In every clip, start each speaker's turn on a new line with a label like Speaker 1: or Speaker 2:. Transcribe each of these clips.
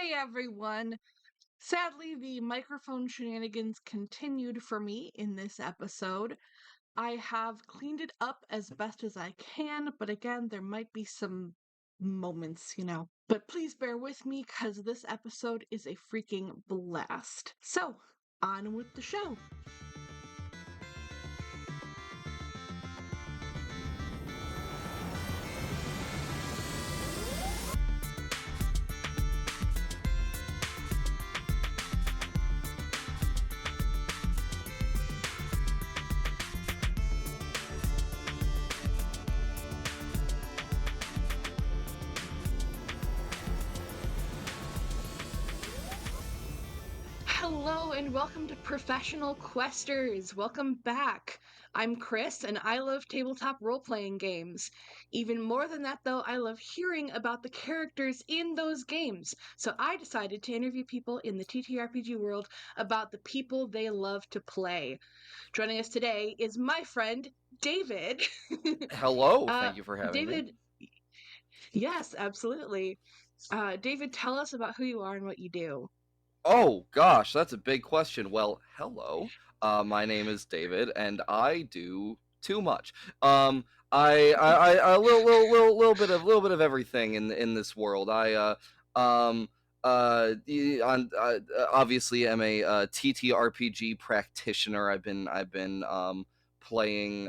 Speaker 1: Hey everyone! Sadly, the microphone shenanigans continued for me in this episode. I have cleaned it up as best as I can, but again, there might be some moments. But please bear with me because this episode is a freaking blast. So, on with the show. Hello and welcome to Professional Questers. Welcome back. I'm Chris and I love tabletop role-playing games. Even more than that though, I love hearing about the characters in those games. So I decided to interview people in the TTRPG world about the people they love to play. Joining us today is my friend David.
Speaker 2: Hello, thank you for having me.
Speaker 1: David, yes, absolutely. David, tell us about who you are and what you do.
Speaker 2: Oh gosh, that's a big question. Well, hello. My name is David, and I do too much. I a little bit of everything in this world. Obviously am a TTRPG practitioner. I've been playing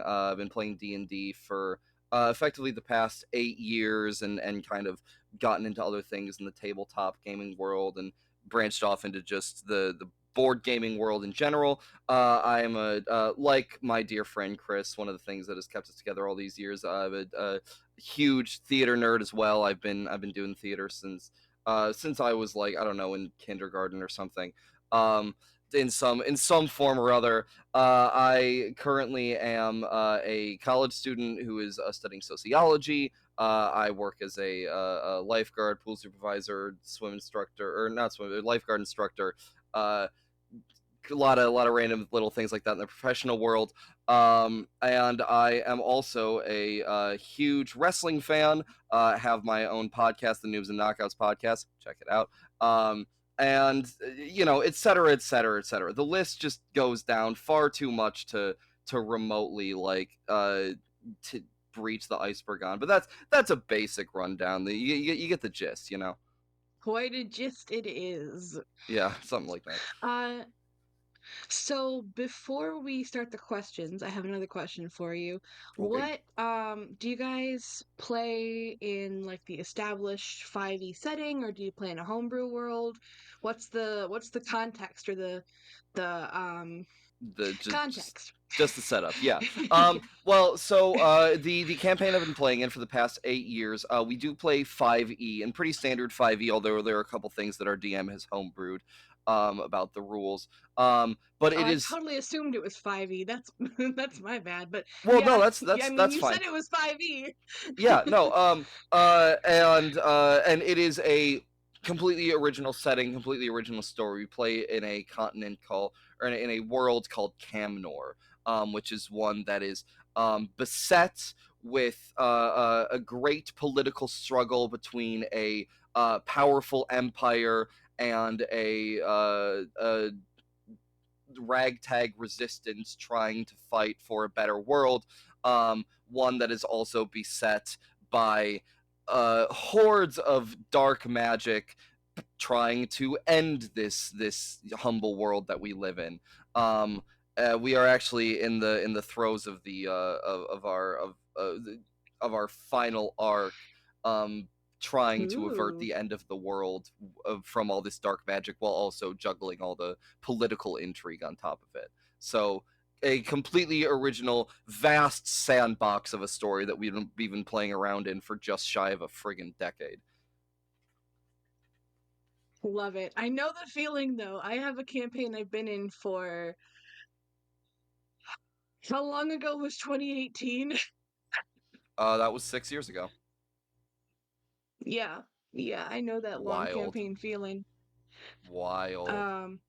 Speaker 2: D&D for effectively the past 8 years, and kind of gotten into other things in the tabletop gaming world and branched off into just the board gaming world in general. I am like my dear friend Chris. One of the things that has kept us together all these years. I'm a huge theater nerd as well. I've been doing theater since I was, like, I don't know, in kindergarten or something. Um, in some form or other. I currently am a college student who is studying sociology. I work as a lifeguard, pool supervisor, swim instructor, or not swim, lifeguard instructor. A lot of random little things like that in the professional world. And I am also a huge wrestling fan. Have my own podcast, the Noobs Knockouts podcast. Check it out. And et cetera, et cetera, et cetera. The list just goes down far too much to remotely, like, to breach the iceberg on. But that's a basic rundown. You get the gist.
Speaker 1: Quite a gist it is.
Speaker 2: Yeah, something like that.
Speaker 1: Uh, So before we start the questions, I have another question for you.
Speaker 2: Okay.
Speaker 1: What do you guys play in, like, the established 5e setting, or do you play in a homebrew world? What's the context, or the
Speaker 2: The just
Speaker 1: context?
Speaker 2: just the setup, yeah. Well, so the campaign I've been playing in for the past 8 years, we do play 5e, and pretty standard 5e, although there are a couple things that our DM has homebrewed about the rules. But
Speaker 1: Oh,
Speaker 2: it
Speaker 1: I
Speaker 2: is
Speaker 1: totally assumed it was 5e. That's that's my bad. But
Speaker 2: well, no,
Speaker 1: yeah,
Speaker 2: that's
Speaker 1: yeah, I
Speaker 2: that's
Speaker 1: mean,
Speaker 2: that's
Speaker 1: you said
Speaker 2: fine.
Speaker 1: it was 5e.
Speaker 2: Yeah, no, and it is a completely original setting, completely original story. We play in a continent called, or in a world called Camnor, which is one that is beset with a great political struggle between a powerful empire and a ragtag resistance trying to fight for a better world. One that is also beset by hordes of dark magic trying to end this humble world that we live in. We are actually in the throes of the of our final arc, trying to avert
Speaker 1: Ooh.
Speaker 2: the end of the world from all this dark magic, while also juggling all the political intrigue on top of it. So a completely original, vast sandbox of a story that we've been playing around in for just shy of a friggin' decade.
Speaker 1: Love it. I know the feeling though. I have a campaign I've been in for how long ago was 2018?
Speaker 2: That was 6 years ago.
Speaker 1: Yeah. Yeah, I know that long
Speaker 2: Wild,
Speaker 1: campaign feeling.
Speaker 2: wild.
Speaker 1: Um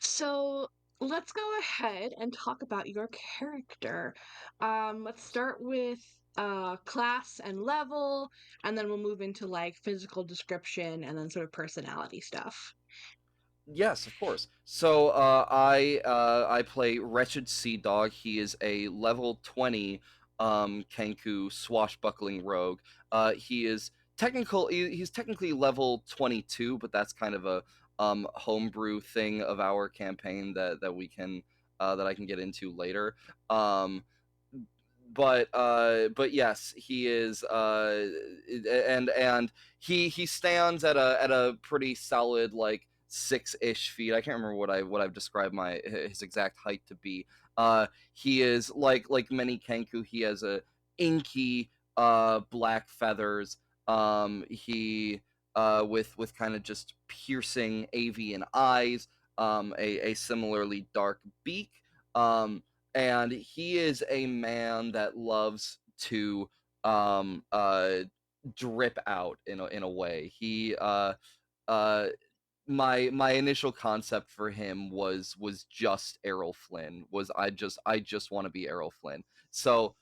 Speaker 1: so let's go ahead and talk about your character. Let's start with class and level, and then we'll move into like physical description and then sort of personality stuff.
Speaker 2: Yes, of course. So I play Wretched Seadog. He is a level 20 kenku swashbuckling rogue. He's technically level 22, but that's kind of a homebrew thing of our campaign that we can that I can get into later. Um but yes, he is and he stands at a pretty solid like 6-ish feet. I can't remember what I've described my his exact height to be. He is like many kenku. He has a inky black feathers. He with kind of just piercing avian eyes. A similarly dark beak. And he is a man that loves to um uh drip out in a way. He uh my initial concept for him was just Errol Flynn. Was I just want to be Errol Flynn. So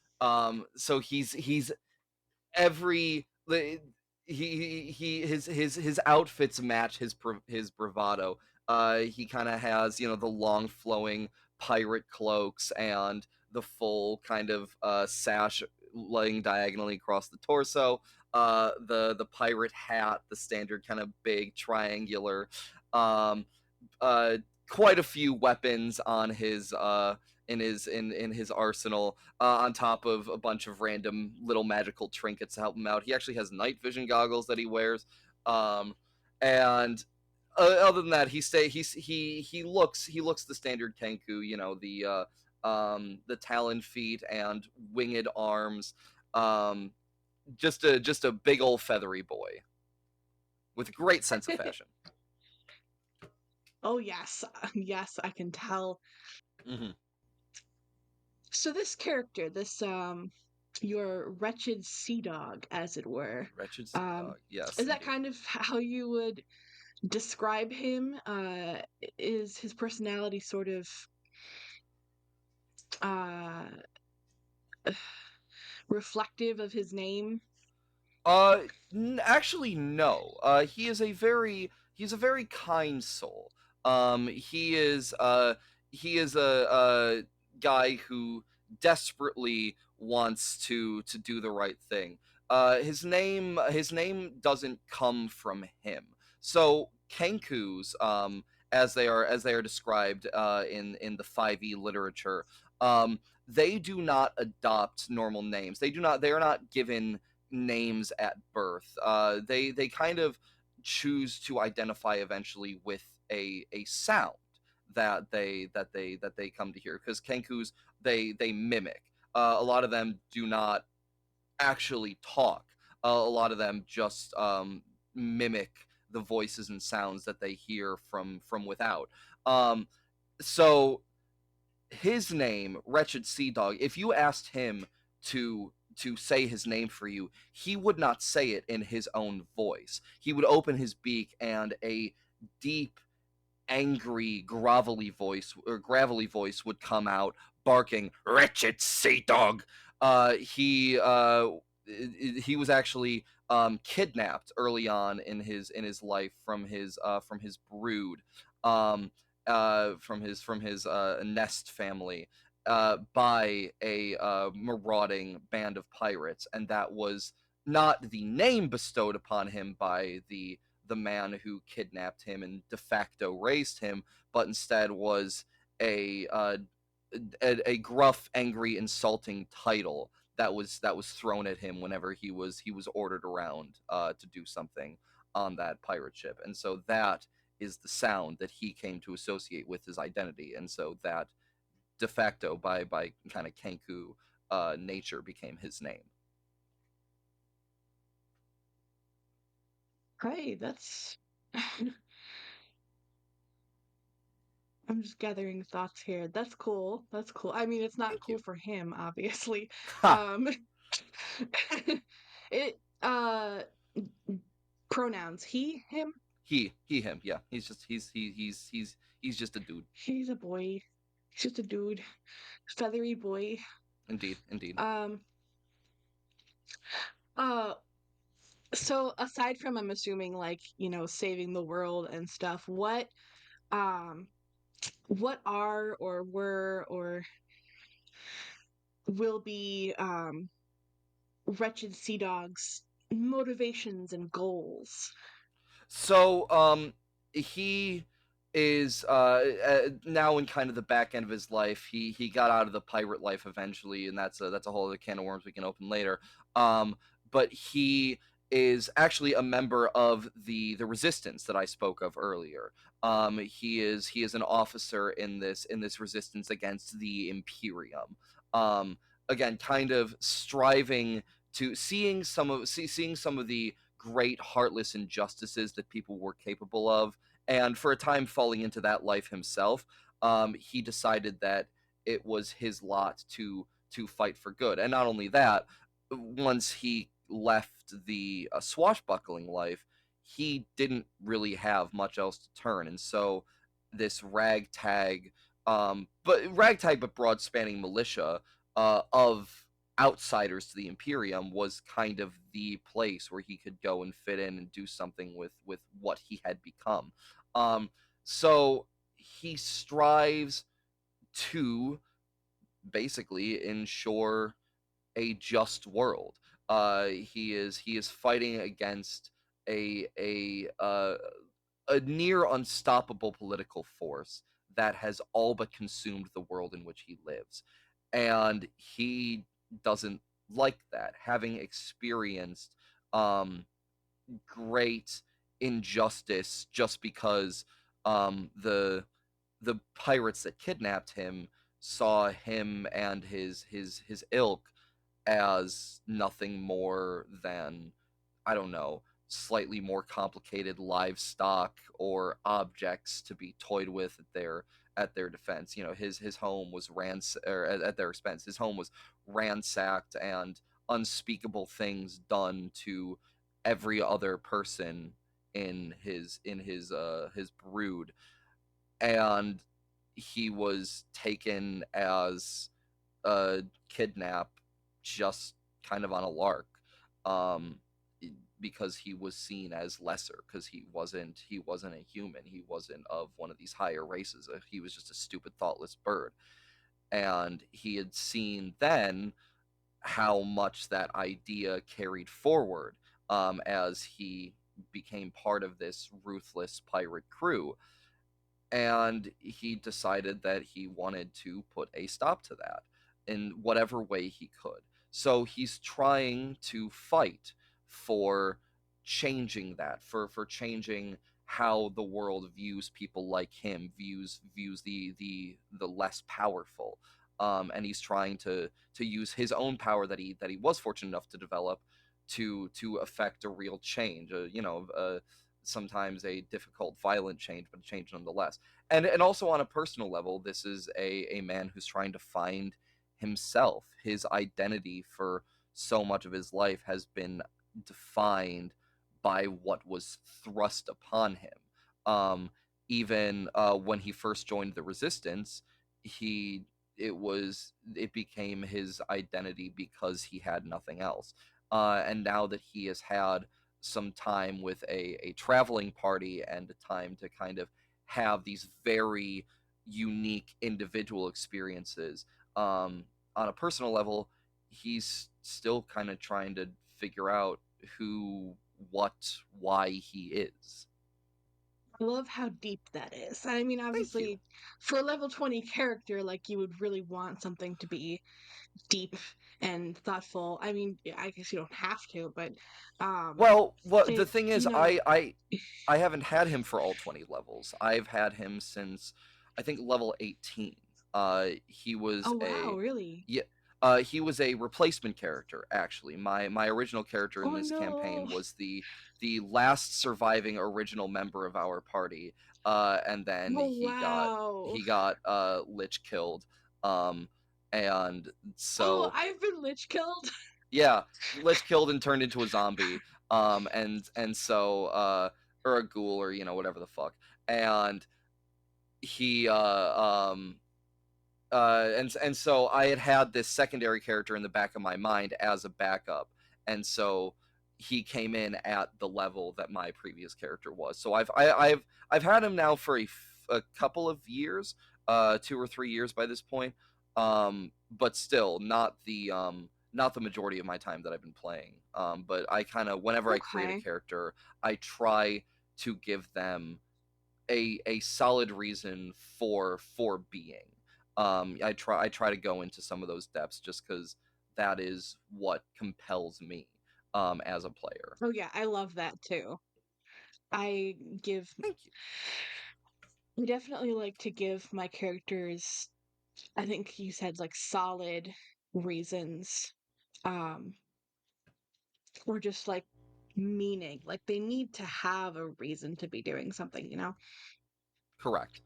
Speaker 2: he's every his outfits match his bravado. He kind of has, you know, the long flowing pirate cloaks and the full kind of sash laying diagonally across the torso. The pirate hat, the standard kind of big triangular. Um, uh, Quite a few weapons on his in his arsenal, on top of a bunch of random little magical trinkets to help him out. He actually has night vision goggles that he wears, um, and other than that, he looks the standard Kenku. You know, the talon feet and winged arms. Um, just a big old feathery boy with a great sense of fashion.
Speaker 1: Oh yes, yes, I can tell.
Speaker 2: Mm-hmm.
Speaker 1: So this character, this your wretched sea dog, as it were,
Speaker 2: Wretched Sea
Speaker 1: um,
Speaker 2: Dog. Yes,
Speaker 1: is that
Speaker 2: indeed.
Speaker 1: kind of how you would describe him? Is his personality sort of uh reflective of his name?
Speaker 2: Uh, Actually, no. He's a very kind soul. He is a guy who desperately wants to do the right thing. His name doesn't come from him. So Kenkus, as they are described in the 5e literature, they do not adopt normal names. They are not given names at birth. They kind of choose to identify eventually with a sound that they come to hear, because kenkus, they mimic. A lot of them do not actually talk. A lot of them just mimic the voices and sounds that they hear from without. Um, so his name, Wretched Seadog, if you asked him to say his name for you, he would not say it in his own voice. He would open his beak and a deep, angry, gravelly voice would come out, barking, "Wretched Seadog." He he was actually kidnapped early on in his life from his brood, um, from his nest family, by a marauding band of pirates, and that was not the name bestowed upon him by the man who kidnapped him and de facto raised him, but instead was a uh, a gruff, angry, insulting title that was thrown at him whenever he was ordered around to do something on that pirate ship. And so that is the sound that he came to associate with his identity, and so that de facto, by kind of Kenku nature, became his name.
Speaker 1: Right, that's I'm just gathering thoughts here. That's cool. That's cool. I mean, it's not
Speaker 2: Thank
Speaker 1: cool
Speaker 2: you.
Speaker 1: for him, obviously.
Speaker 2: Ha!
Speaker 1: Um, it pronouns he, him.
Speaker 2: He, him. Yeah, he's just a dude.
Speaker 1: He's a boy. He's just a dude, feathery boy.
Speaker 2: Indeed, indeed.
Speaker 1: Um, Uh, so aside from, I'm assuming, like, saving the world and stuff, um what are or were or will be Wretched Seadog's motivations and goals?
Speaker 2: So, he is now in kind of the back end of his life. He got out of the pirate life eventually, and that's a whole other can of worms we can open later. But he is actually a member of the resistance that I spoke of earlier. He is an officer in this resistance against the Imperium. Um, Again, kind of striving to seeing some of the great heartless injustices that people were capable of, and for a time falling into that life himself. He decided that it was his lot to fight for good, and not only that, once he left the swashbuckling life, he didn't really have much else to turn, and so this ragtag but broad spanning militia of outsiders to the Imperium was kind of the place where he could go and fit in and do something with what he had become. Um, so he strives to basically ensure a just world. He is fighting against a near unstoppable political force that has all but consumed the world in which he lives, and he doesn't like that, having experienced um, great injustice just because the pirates that kidnapped him saw him and his ilk as nothing more than, I don't know, slightly more complicated livestock or objects to be toyed with at their defense. His home was at their expense. His home was ransacked and unspeakable things done to every other person in his brood, and he was taken as a kidnap just kind of on a lark, um, because he was seen as lesser because he wasn't a human. He wasn't of one of these higher races. He was just a stupid, thoughtless bird, and he had seen then how much that idea carried forward, as he became part of this ruthless pirate crew, and he decided that he wanted to put a stop to that in whatever way he could. So he's trying to fight for changing that, for changing how the world views people like him, views the less powerful. And he's trying to use his own power that he was fortunate enough to develop to affect a real change. Sometimes a difficult, violent change, but a change nonetheless. And also on a personal level, this is a man who's trying to find himself. His identity for so much of his life has been defined by what was thrust upon him. Um, Even when he first joined the resistance, he it became his identity because he had nothing else. And now that he has had some time with a traveling party and a time to kind of have these very unique individual experiences, on a personal level, he's still kind of trying to figure out who, what, why he is.
Speaker 1: I love how deep that is. I mean,
Speaker 2: Thank you.
Speaker 1: obviously, for a level 20 character, like, you would really want something to be deep and thoughtful. I mean, I guess you don't have to, but um
Speaker 2: Well, what the
Speaker 1: it,
Speaker 2: thing is, I haven't had him for all 20 levels. I've had him since I think level 18. He was
Speaker 1: oh wow,
Speaker 2: a
Speaker 1: really?
Speaker 2: Yeah, he was a replacement character actually. My original character in
Speaker 1: Oh
Speaker 2: this
Speaker 1: no.
Speaker 2: campaign was the last surviving original member of our party. And then
Speaker 1: Oh wow.
Speaker 2: he got lich killed. Um and
Speaker 1: Oh,
Speaker 2: so
Speaker 1: I've been lich killed.
Speaker 2: yeah, lich killed and turned into a zombie. And so or a ghoul, or whatever the fuck. And he and so I had this secondary character in the back of my mind as a backup, and so he came in at the level that my previous character was. So I've had him now for a couple of years, 2 or 3 years by this point, but still not the majority of my time that I've been playing. But I kind of, whenever I create a
Speaker 1: Okay.
Speaker 2: character, I try to give them a solid reason for being. I try to go into some of those depths just because that is what compels me as a player.
Speaker 1: Oh yeah, I love that too. I give
Speaker 2: Thank you.
Speaker 1: I definitely like to give my characters, I think you said like solid reasons, um, or just like meaning. Like they need to have a reason to be doing something, you know?
Speaker 2: Correct.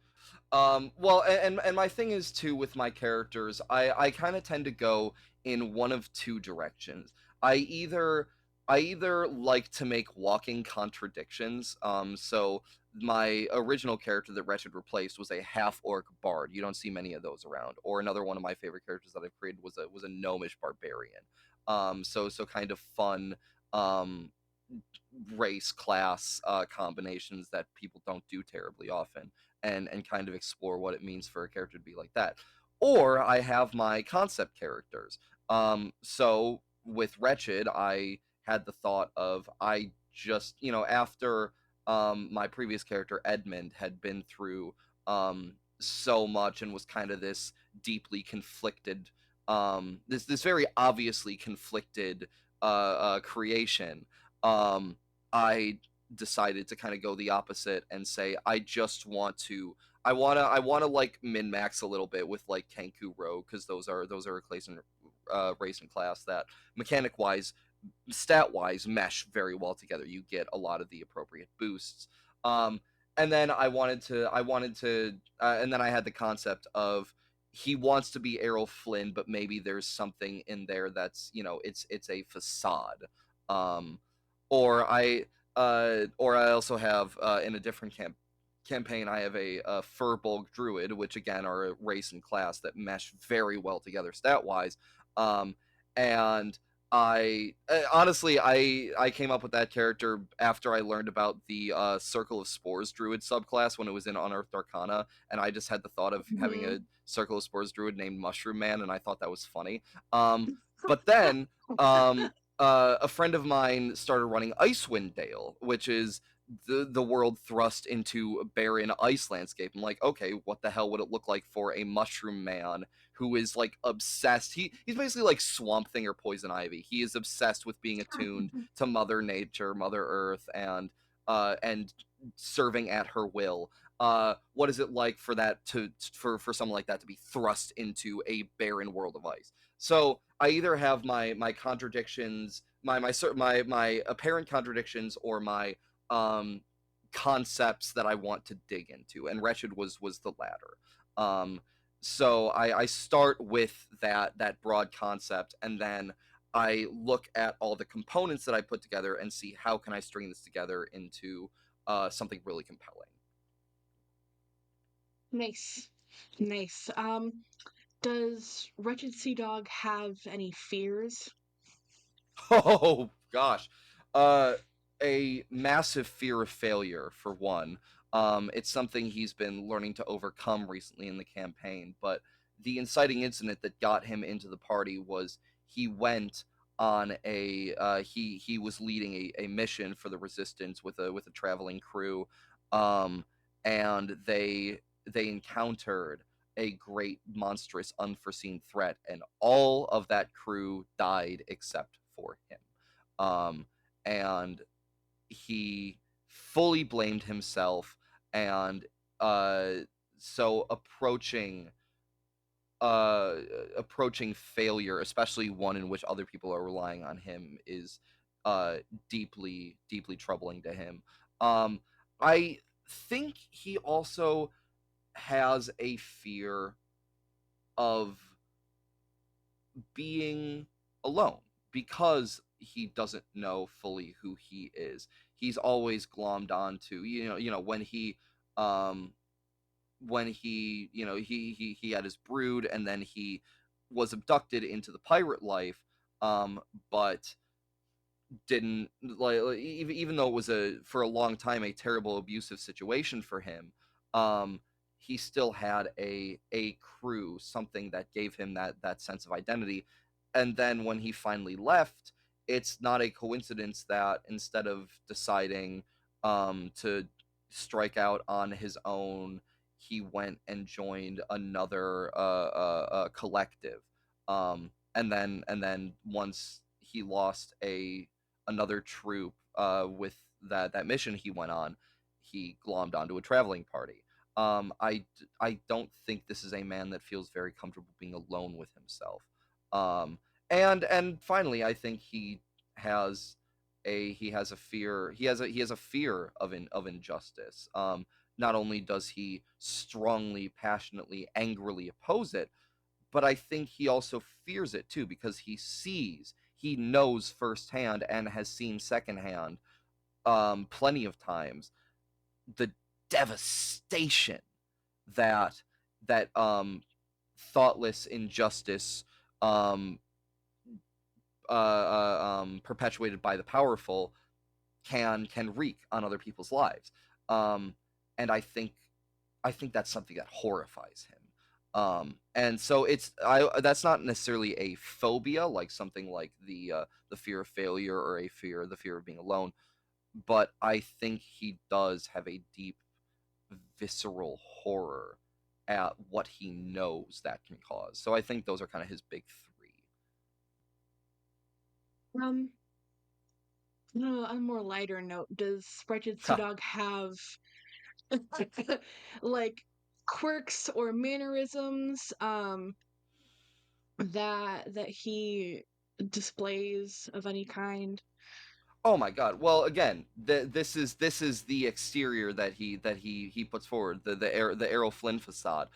Speaker 2: Well, and my thing is too with my characters, I kind of tend to go in one of two directions. I either I either like to make walking contradictions. So my original character that Wretched replaced was a half orc bard. You don't see many of those around. Or another one of my favorite characters that I've created was a gnomish barbarian. So kind of fun. Um, Race class combinations that people don't do terribly often, and kind of explore what it means for a character to be like that. Or I have my concept characters. So with Wretched, I had the thought of, I just, after my previous character Edmund had been through so much and was kind of this deeply conflicted, this very obviously conflicted creation. um, I decided to kind of go the opposite and say I just want to, I want to like min max a little bit with like Kenku Rogue, because those are a class and race and class that mechanic wise, stat wise, mesh very well together. You get a lot of the appropriate boosts. Um, and then and then I had the concept of, he wants to be Errol Flynn, but maybe there's something in there that's, it's a facade. Um, or I also have, in a different campaign, I have a Furbolg Druid, which again are a race and class that mesh very well together stat wise. And I honestly, I came up with that character after I learned about the Circle of Spores Druid subclass when it was in Unearthed Arcana, and I just had the thought of having
Speaker 1: Hmm.
Speaker 2: a Circle of Spores Druid named Mushroom Man, and I thought that was funny. But then um, a friend of mine started running Icewind Dale, which is the world thrust into a barren ice landscape. I'm like, okay, what the hell would it look like for a Mushroom Man who is like obsessed? He's basically like Swamp Thing or Poison Ivy. He is obsessed with being attuned to Mother Nature, Mother Earth, and serving at her will. What is it like for that for someone like that to be thrust into a barren world of ice? So I either have my contradictions, my apparent contradictions, or my um, concepts that I want to dig into, and Wretched was the latter. Um, so I start with that broad concept, and then I look at all the components that I put together and see how can I string this together into something really compelling.
Speaker 1: Nice. Nice. Does Wretched Seadog have any fears?
Speaker 2: Oh gosh, uh, a massive fear of failure for one. It's something he's been learning to overcome recently in the campaign. But the inciting incident that got him into the party was, he went on he was leading a mission for the Resistance with a traveling crew, um, and they encountered a great monstrous unforeseen threat, and all of that crew died except for him. um, and he fully blamed himself. And uh, so uh, approaching failure, especially one in which other people are relying on him, is deeply troubling to him. um, I think he also has a fear of being alone, because he doesn't know fully who he is. He's always glommed onto, um when he had his brood, and then he was abducted into the pirate life. But didn't even though it was for a long time a terrible abusive situation for him, um he still had a crew, something that gave him that sense of identity. And then when he finally left, it's not a coincidence that instead of deciding to strike out on his own, he went and joined another collective. And then once he lost a another troop with that mission he went on, he glommed onto a traveling party. I don't think this is a man that feels very comfortable being alone with himself. Um, and finally, I think he has a fear. He has a fear of injustice. Not only does he strongly, passionately, angrily oppose it, but I think he also fears it too, because he knows firsthand and has seen secondhand, plenty of times, the devastation that thoughtless injustice, um, perpetuated by the powerful, can wreak on other people's lives. And I think that's something that horrifies him. And so that's not necessarily a phobia, like something like the fear of failure, or the fear of being alone, but I think he does have a deep visceral horror at what he knows that can cause. So I think those are kind of his big three.
Speaker 1: Um, on a more lighter note, does Wretched
Speaker 2: Ha.
Speaker 1: Seadog have like quirks or mannerisms that he displays of any kind?
Speaker 2: Oh my God! Well, again, this is the exterior that he puts forward, the Errol Flynn facade.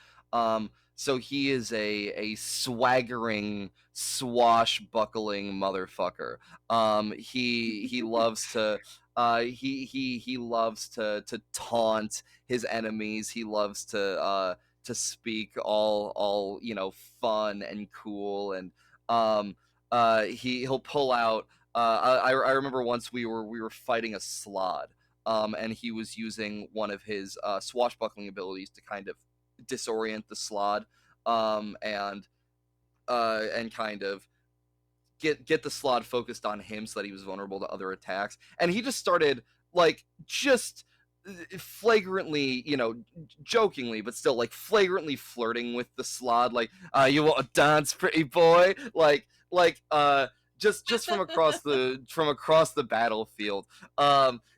Speaker 2: So he is a swaggering, swashbuckling motherfucker. He loves to he loves to taunt his enemies. He loves to speak all fun and cool, and he'll pull out. I remember once we were fighting a slod, and he was using one of his swashbuckling abilities to kind of disorient the slod, and kind of get the slot focused on him so that he was vulnerable to other attacks. And he just started, like, just flagrantly, jokingly, but still, like, flagrantly flirting with the slot, like, you want to dance, pretty boy? Just from across the battlefield.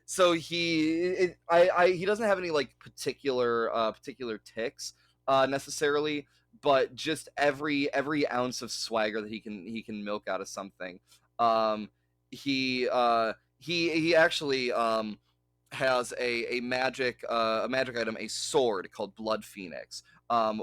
Speaker 2: So he doesn't have any, like, particular ticks necessarily, but just every ounce of swagger that he can milk out of something. Um, he actually has a magic item, a sword called Blood Phoenix,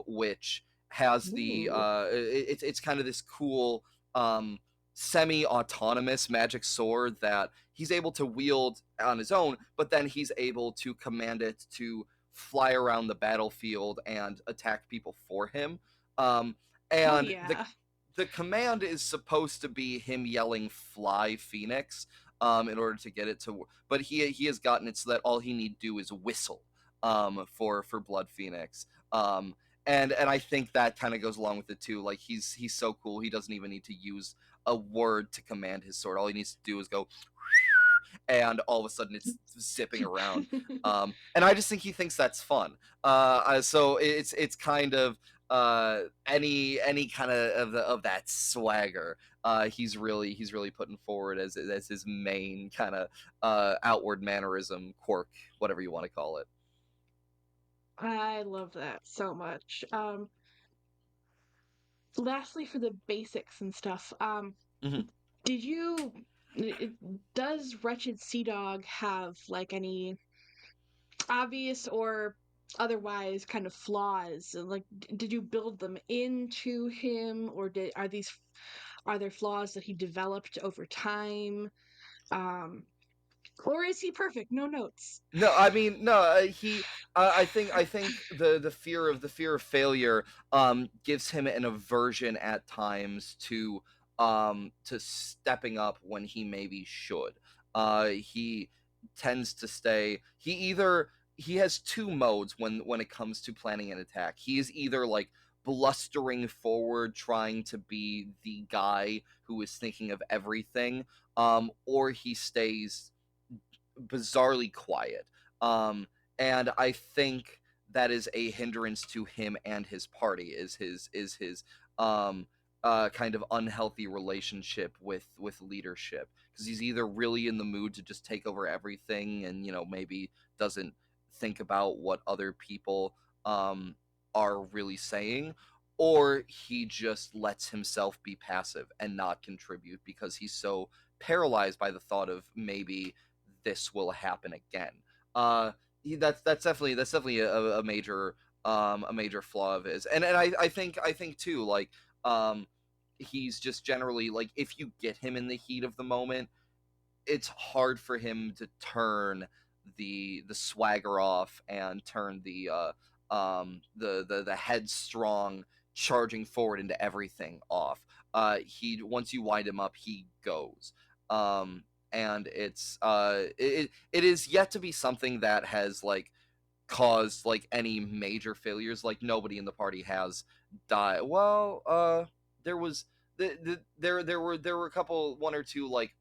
Speaker 2: which has
Speaker 1: Ooh.
Speaker 2: it's kind of this cool, um, semi-autonomous magic sword that he's able to wield on his own, but then he's able to command it to fly around the battlefield and attack people for him. Um,
Speaker 1: Hell
Speaker 2: and
Speaker 1: yeah.
Speaker 2: the command is supposed to be him yelling "Fly, Phoenix," in order to get it to. But he has gotten it so that all he need do is whistle, for Blood Phoenix. And I think that kind of goes along with it too. Like, he's so cool, he doesn't even need to use a word to command his sword. All he needs to do is go, and all of a sudden it's zipping around. And I just think he thinks that's fun. So it's kind of any kind of that swagger. He's really putting forward as his main kind of outward mannerism, quirk, whatever you want to call it.
Speaker 1: I love that so much. Lastly, for the basics and stuff,
Speaker 2: Mhm.
Speaker 1: did you it, does Wretched Seadog have like any obvious or otherwise kind of flaws? Like, did you build them into him, or are there flaws that he developed over time? Um, or is he perfect? No notes.
Speaker 2: No, I mean, no. I think the fear of failure gives him an aversion at times to to stepping up when he maybe should. He tends to stay. He has two modes when it comes to planning an attack. He is either like blustering forward, trying to be the guy who is thinking of everything, or he stays bizarrely quiet. Um, and I think that is a hindrance to him and his party. Is his um, kind of unhealthy relationship with leadership, because he's either really in the mood to just take over everything and maybe doesn't think about what other people um, are really saying, or he just lets himself be passive and not contribute because he's so paralyzed by the thought of maybe this will happen again. Uh, that's definitely a major flaw of his, and I think too, like, um, he's just generally like, if you get him in the heat of the moment, it's hard for him to turn the swagger off and turn the headstrong charging forward into everything off. He Once you wind him up, he goes. Um, and it is yet to be something that has like caused like any major failures. Like, nobody in the party has died. Well, there was there were a couple, one or two, like,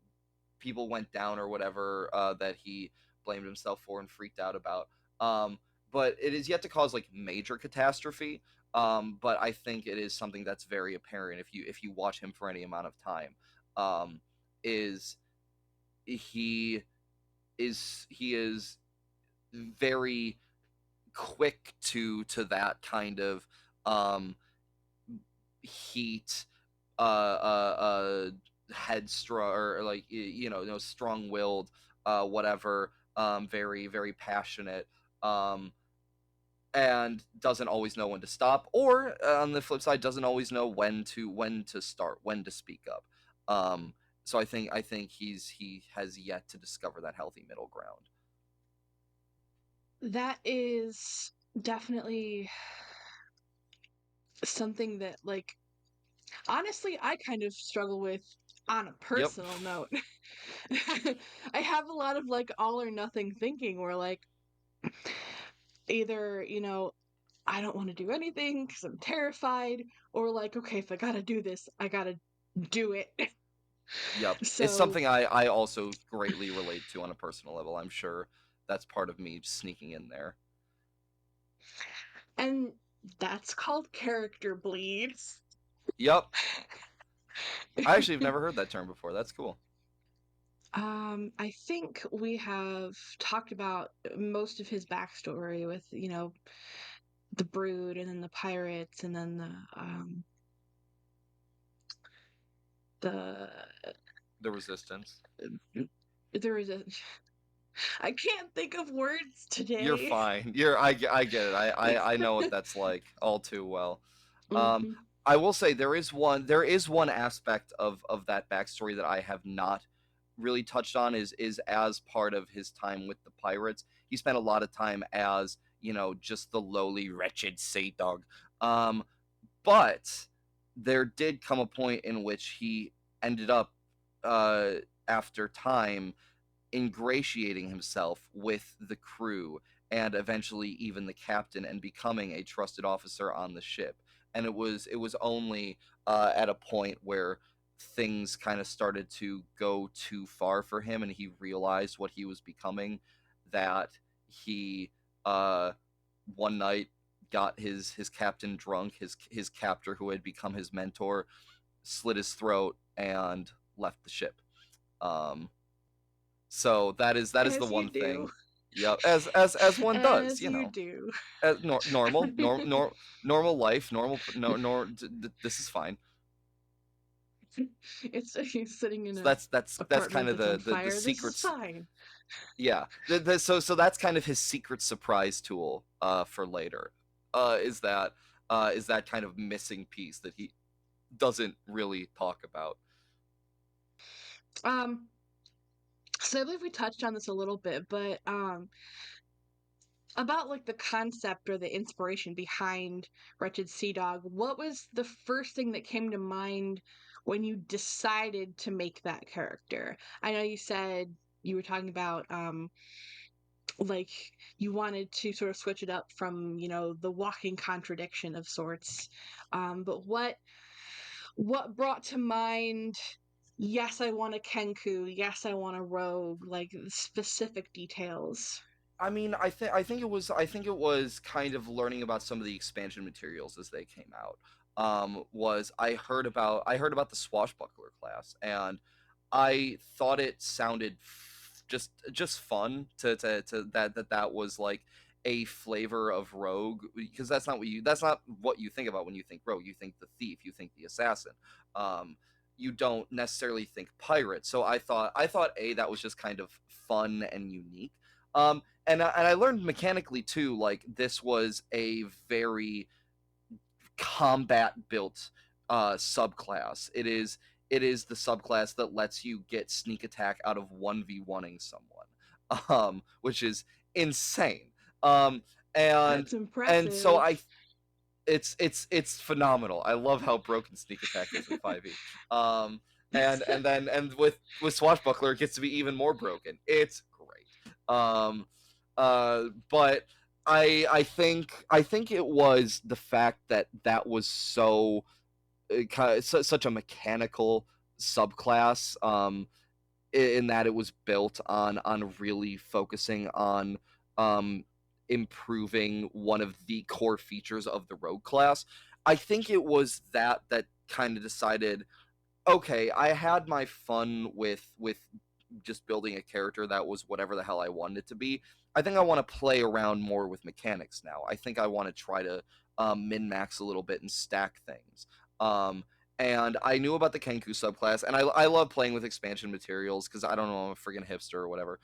Speaker 2: people went down or whatever, that he blamed himself for and freaked out about. Um, but it is yet to cause like major catastrophe. But I think it is something that's very apparent if you watch him for any amount of time. Is he he is very quick to that kind of um, heat, headstrong, or like, strong-willed, whatever, very very passionate, um, and doesn't always know when to stop, or on the flip side, doesn't always know when to start, when to speak up. Um, so I think he has yet to discover that healthy middle ground.
Speaker 1: That is definitely something that, like, honestly, I kind of struggle with on a
Speaker 2: Yep.
Speaker 1: personal note. I have a lot of like all or nothing thinking where like either, I don't want to do anything because I'm terrified, or like, okay, if I gotta do this, I gotta do it.
Speaker 2: Yep. It's
Speaker 1: So,
Speaker 2: something I also greatly relate to on a personal level. I'm sure that's part of me sneaking in there.
Speaker 1: and that's called character bleed.
Speaker 2: Yep. I actually have never heard that term before. That's cool.
Speaker 1: I think we have talked about most of his backstory with, the Brood and then the pirates and then the
Speaker 2: The resistance.
Speaker 1: there was a I can't think of words
Speaker 2: You're
Speaker 1: today.
Speaker 2: fine. I get it. I know what that's like all too well. Um,
Speaker 1: Hmm.
Speaker 2: I will say there is one aspect of that backstory that I have not really touched on, is as part of his time with the pirates. He spent a lot of time as, just the lowly wretched Seadog. Um, but there did come a point in which he ended up, uh, after time, ingratiating himself with the crew and eventually even the captain, and becoming a trusted officer on the ship. And it was only, at a point where things kind of started to go too far for him and he realized what he was becoming, that he, uh, one night, got his captain drunk, his captor who had become his mentor, slit his throat and left the ship. Um, so that is the
Speaker 1: As you
Speaker 2: one
Speaker 1: do.
Speaker 2: thing. Yep, as one does,
Speaker 1: As you do.
Speaker 2: as normal life, normal, no, this is fine.
Speaker 1: It's he's sitting in
Speaker 2: So
Speaker 1: a
Speaker 2: that's kind
Speaker 1: apartment
Speaker 2: of
Speaker 1: that's on
Speaker 2: the
Speaker 1: fire. This is
Speaker 2: secrets.
Speaker 1: fine.
Speaker 2: Yeah, so that's kind of his secret surprise tool, for later, is that kind of missing piece that he doesn't really talk about.
Speaker 1: Um, so I believe we touched on this a little bit, but about like the concept or the inspiration behind Wretched Sea Dog, what was the first thing that came to mind when you decided to make that character? I know you said you were talking about like you wanted to sort of switch it up from, the walking contradiction of sorts. But what brought to mind, yes, I want a kenku, yes, I want a rogue, like specific details?
Speaker 2: I mean, I think it was kind of learning about some of the expansion materials as they came out. Was I heard about the swashbuckler class, and I thought it sounded just fun to that was like a flavor of rogue, because that's not what you think about when you think rogue. You think the thief, you think the assassin. Um, you don't necessarily think pirate. So I thought a that was just kind of fun and unique. And I learned mechanically too, like this was a very combat built subclass. It is the subclass that lets you get sneak attack out of 1v1ing someone, which is insane. Um, and
Speaker 1: That's
Speaker 2: and so
Speaker 1: impressive.
Speaker 2: I it's phenomenal. I love how broken sneak attack is in 5e. Um, and with swashbuckler, it gets to be even more broken. It's great. But I think it was the fact that that was such a mechanical subclass. In that it was built on really focusing on um, improving one of the core features of the rogue class. I think it was that kind of decided, okay, I had my fun with just building a character that was whatever the hell I wanted it to be. I think I want to play around more with mechanics now. I think I want to try to min max a little bit and stack things. Um, and I knew about the Kenku subclass, and I love playing with expansion materials because I don't know, I'm a friggin' hipster or whatever.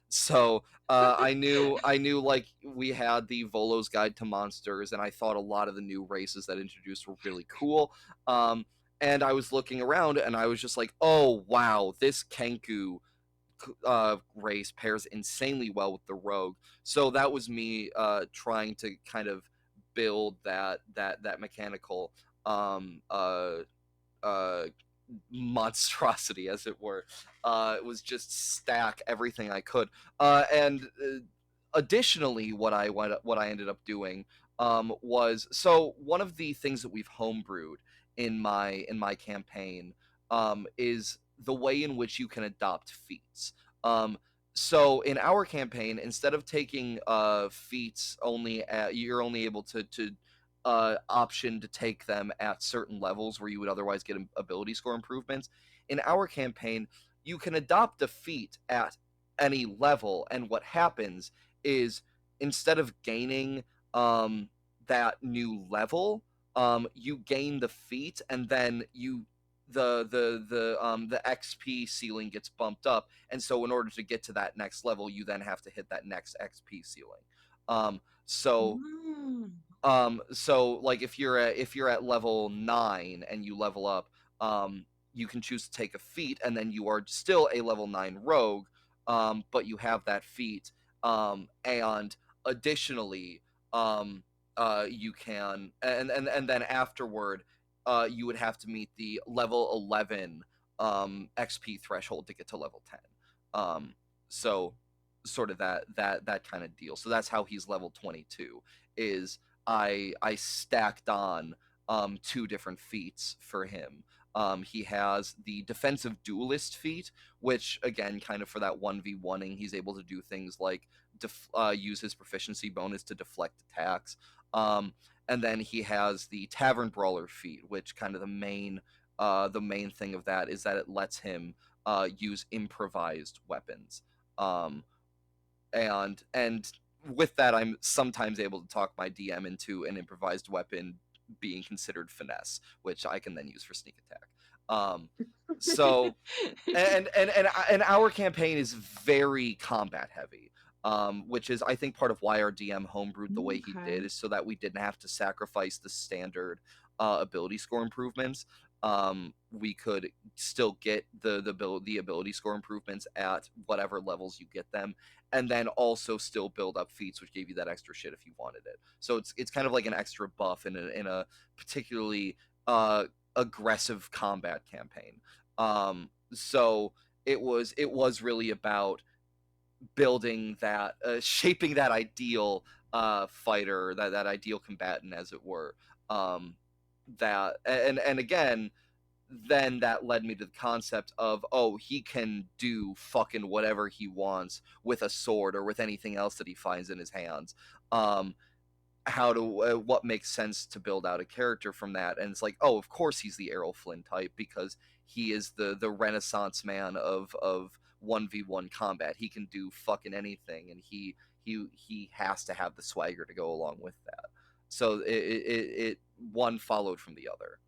Speaker 2: So I knew like we had the Volo's Guide to Monsters, and I thought a lot of the new races that introduced were really cool. And I was looking around, and I was just like, oh wow, this Kenku race pairs insanely well with the rogue. So that was me trying to kind of build that mechanical um, uh, uh, monstrosity, as it were. It was just stack everything I could, and additionally, what I ended up doing was, so one of the things that we've homebrewed in my campaign is the way in which you can adopt feats. Um, so in our campaign, instead of taking feats you're only able to option to take them at certain levels where you would otherwise get ability score improvements. In our campaign, you can adopt a feat at any level, and what happens is, instead of gaining that new level, you gain the feat, and then the XP ceiling gets bumped up, and so in order to get to that next level, you then have to hit that next XP ceiling. Um, so
Speaker 1: Mm.
Speaker 2: so like if you're at level 9 and you level up, you can choose to take a feat, and then you are still a level 9 rogue, but you have that feat. And additionally, you can, and then afterward, you would have to meet the level 11 XP threshold to get to level 10. So sort of that kind of deal. So that's how he's level 22, is I stacked on two different feats for him. He has the defensive duelist feat, which again, kind of for that 1v1ing, he's able to do things like use his proficiency bonus to deflect attacks. Um, and then he has the tavern brawler feat, which kind of the main thing of that is that it lets him use improvised weapons. Um, and with that, I'm sometimes able to talk my DM into an improvised weapon being considered finesse, which I can then use for sneak attack. Um, so and our campaign is very combat heavy, which is, I think, part of why our DM homebrewed the way he
Speaker 1: Okay.
Speaker 2: did, is so that we didn't have to sacrifice the standard ability score improvements. We could still get the ability score improvements at whatever levels you get them, and then also still build up feats, which gave you that extra shit if you wanted it. So it's kind of like an extra buff in a particularly aggressive combat campaign. So it was really about building that, shaping that ideal fighter, that ideal combatant, as it were. Um, that and again, then that led me to the concept of, oh, he can do fucking whatever he wants with a sword or with anything else that he finds in his hands. Um, how to what makes sense to build out a character from that, and it's like, oh, of course he's the Errol Flynn type, because he is the renaissance man of 1v1 combat. He can do fucking anything, and he has to have the swagger to go along with that. So it one followed from the other.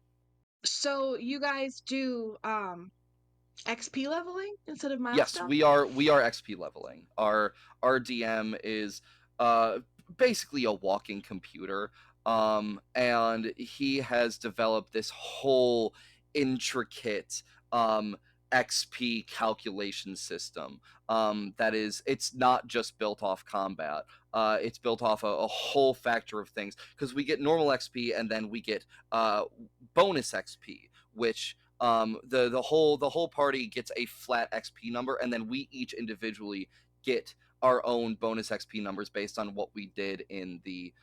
Speaker 1: So you guys do XP leveling instead of
Speaker 2: Yes,
Speaker 1: milestone?
Speaker 2: we are XP leveling. Our DM is uh basically a walking computer. And he has developed this whole intricate XP calculation system. That is, it's not just built off combat. It's built off a whole factor of things, because we get normal XP and then we get bonus XP, which the whole party gets a flat XP number, and then we each individually get our own bonus XP numbers based on what we did in the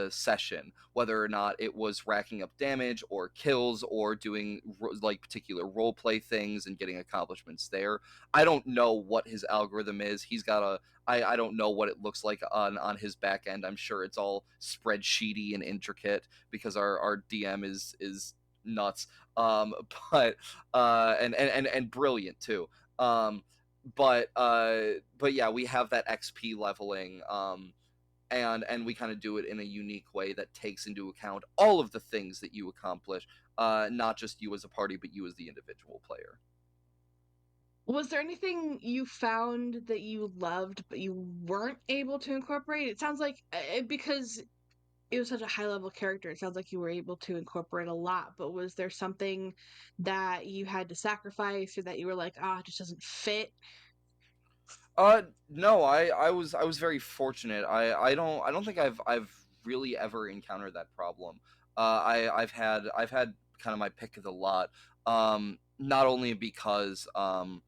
Speaker 2: session, whether or not it was racking up damage or kills or doing like particular role play things and getting accomplishments there. I don't know what his algorithm is. He's got a I don't know what it looks like on his back end. I'm sure it's all spreadsheety and intricate, because our DM is nuts. um but and brilliant too. But yeah, we have that XP leveling. And we kind of do it in a unique way that takes into account all of the things that you accomplish, not just you as a party, but you as the individual player.
Speaker 1: Was there anything you found that you loved but you weren't able to incorporate? It sounds like because it was such a high level character, it sounds like you were able to incorporate a lot, but was there something that you had to sacrifice or that you were like, ah, it just doesn't fit?
Speaker 2: No, I was very fortunate. I don't think I've really ever encountered that problem. I've had kind of my pick of the lot. Not only because um